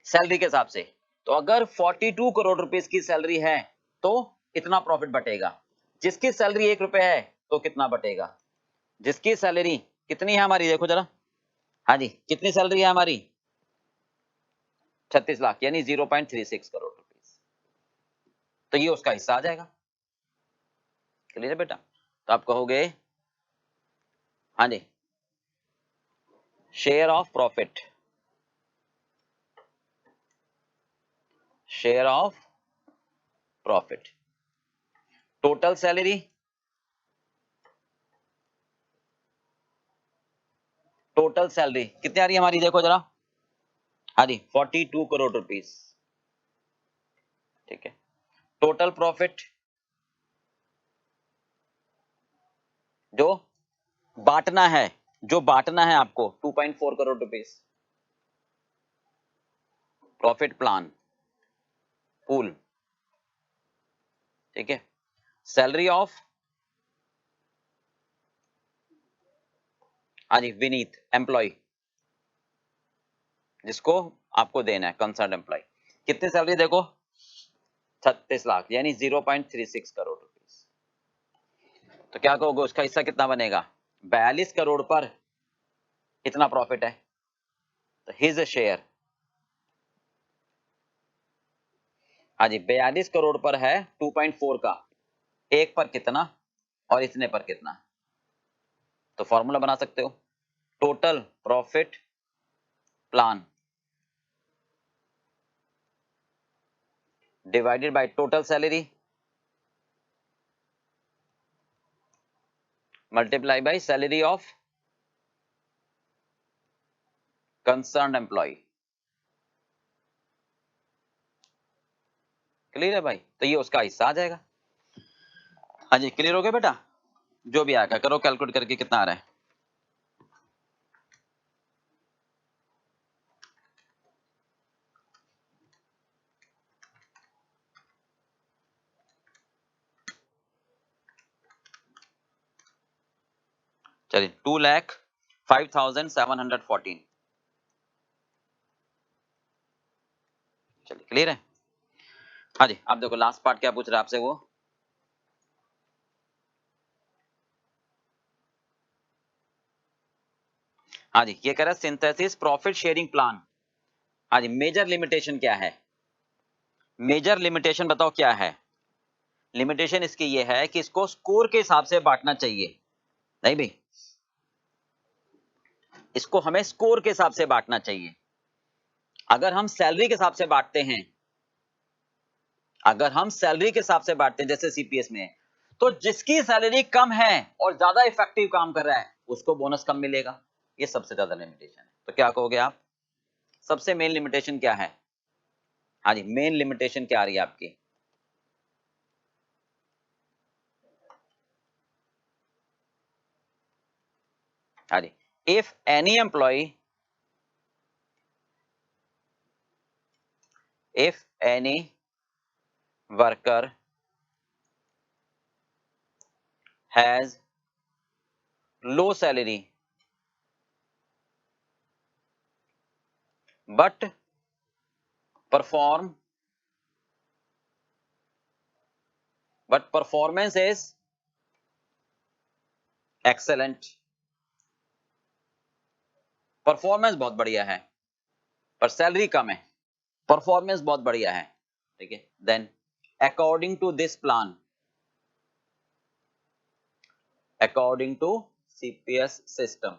सैलरी के हिसाब से। तो अगर 42 करोड़ रुपीस की सैलरी है तो इतना प्रॉफिट बटेगा। जिसकी सैलरी 1 रुपए है तो कितना बटेगा, जिसकी सैलरी कितनी है हमारी, देखो जरा, हाँ जी, कितनी सैलरी है हमारी, 36 लाख, यानी 0.36 करोड़ रुपीस, तो ये उसका हिस्सा आ जाएगा। क्लियर है बेटा, तो आप कहोगे हाँ जी, share of profit, share of profit, total salary, total salary कितनी आ रही है हमारी, देखो जरा, हाँ जी 42 करोड़ रुपीस, ठीक है। टोटल प्रॉफिट जो बांटना है, जो बांटना है आपको 2.4 crore rupees, profit plan pool, ठीक है। सैलरी ऑफ, हाँ जी विनीत एम्प्लॉय, जिसको आपको देना है कंसर्न एम्प्लॉय, कितनी सैलरी देखो, 36 लाख, यानी 0.36 करोड़ रुपीस। तो क्या कहोगे उसका हिस्सा कितना बनेगा, 42 करोड़ पर इतना प्रॉफिट है, तो हिज शेयर, हाँ जी 42 करोड़ पर है 2.4 का, एक पर कितना और इतने पर कितना, तो फॉर्मूला बना सकते हो, total profit plan divided by total salary multiply by salary of concern employ. Clear है भाई, तो ये उसका हिस्सा आ जाएगा। हाँ जी क्लियर हो गया बेटा, जो भी आएगा करो कैलकुलेट करके कितना आ रहा है। चलिए 2,05,714, चलिए क्लियर है। हाँ जी आप देखो लास्ट पार्ट क्या पूछ रहा है आपसे वो, हाँ जी ये कह रहा है सिंथेसिस प्रॉफिट शेयरिंग प्लान। हाँ जी मेजर लिमिटेशन क्या है, मेजर लिमिटेशन बताओ क्या है। लिमिटेशन इसकी ये है कि इसको स्कोर के हिसाब से बांटना चाहिए, नहीं भाई, इसको हमें स्कोर के हिसाब से बांटना चाहिए। अगर हम सैलरी के हिसाब से बांटते हैं, अगर हम सैलरी के हिसाब से बांटते हैं जैसे सीपीएस में, तो जिसकी सैलरी कम है और ज्यादा इफेक्टिव काम कर रहा है उसको बोनस कम मिलेगा, ये सबसे ज्यादा लिमिटेशन है। तो क्या कहोगे आप, सबसे मेन लिमिटेशन क्या है, हाँ जी मेन लिमिटेशन क्या आ रही है आपकी, हाँ जी, if any employ, if any worker has low salary but perform, but performance is excellent, performance बहुत बढ़िया है पर सैलरी कम है, परफॉर्मेंस बहुत बढ़िया है, ठीक है, then according to this plan, according to CPS system,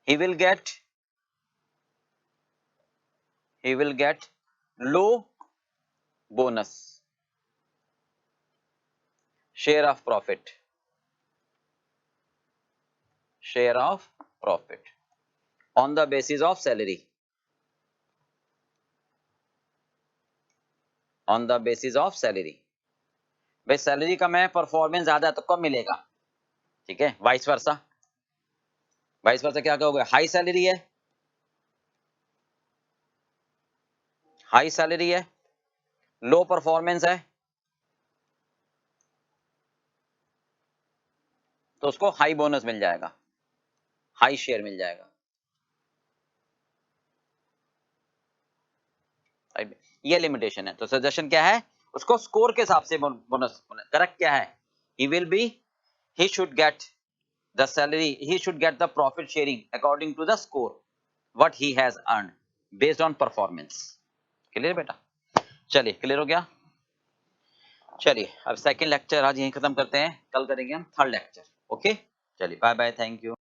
he will get low bonus, share of profit on the basis of salary, on the basis of salary. भाई सैलरी का मैं परफॉर्मेंस ज्यादा है तो कब मिलेगा, ठीक है, वाइस वर्सा क्या कहोगे, हाई सैलरी है, लो परफॉर्मेंस है तो उसको हाई बोनस मिल जाएगा, हाई शेयर मिल जाएगा। ये लिमिटेशन है। तो सजेशन क्या है, उसको स्कोर के हिसाब से बोनस, करेक्ट क्या है, he should get the salary, he should get the profit sharing according to the score what he has earned based on performance। Clear बेटा, चलिए क्लियर हो गया। चलिए अब सेकंड लेक्चर आज यहीं खत्म करते हैं, कल करेंगे हम थर्ड लेक्चर। ओके चलिए बाय बाय, थैंक यू।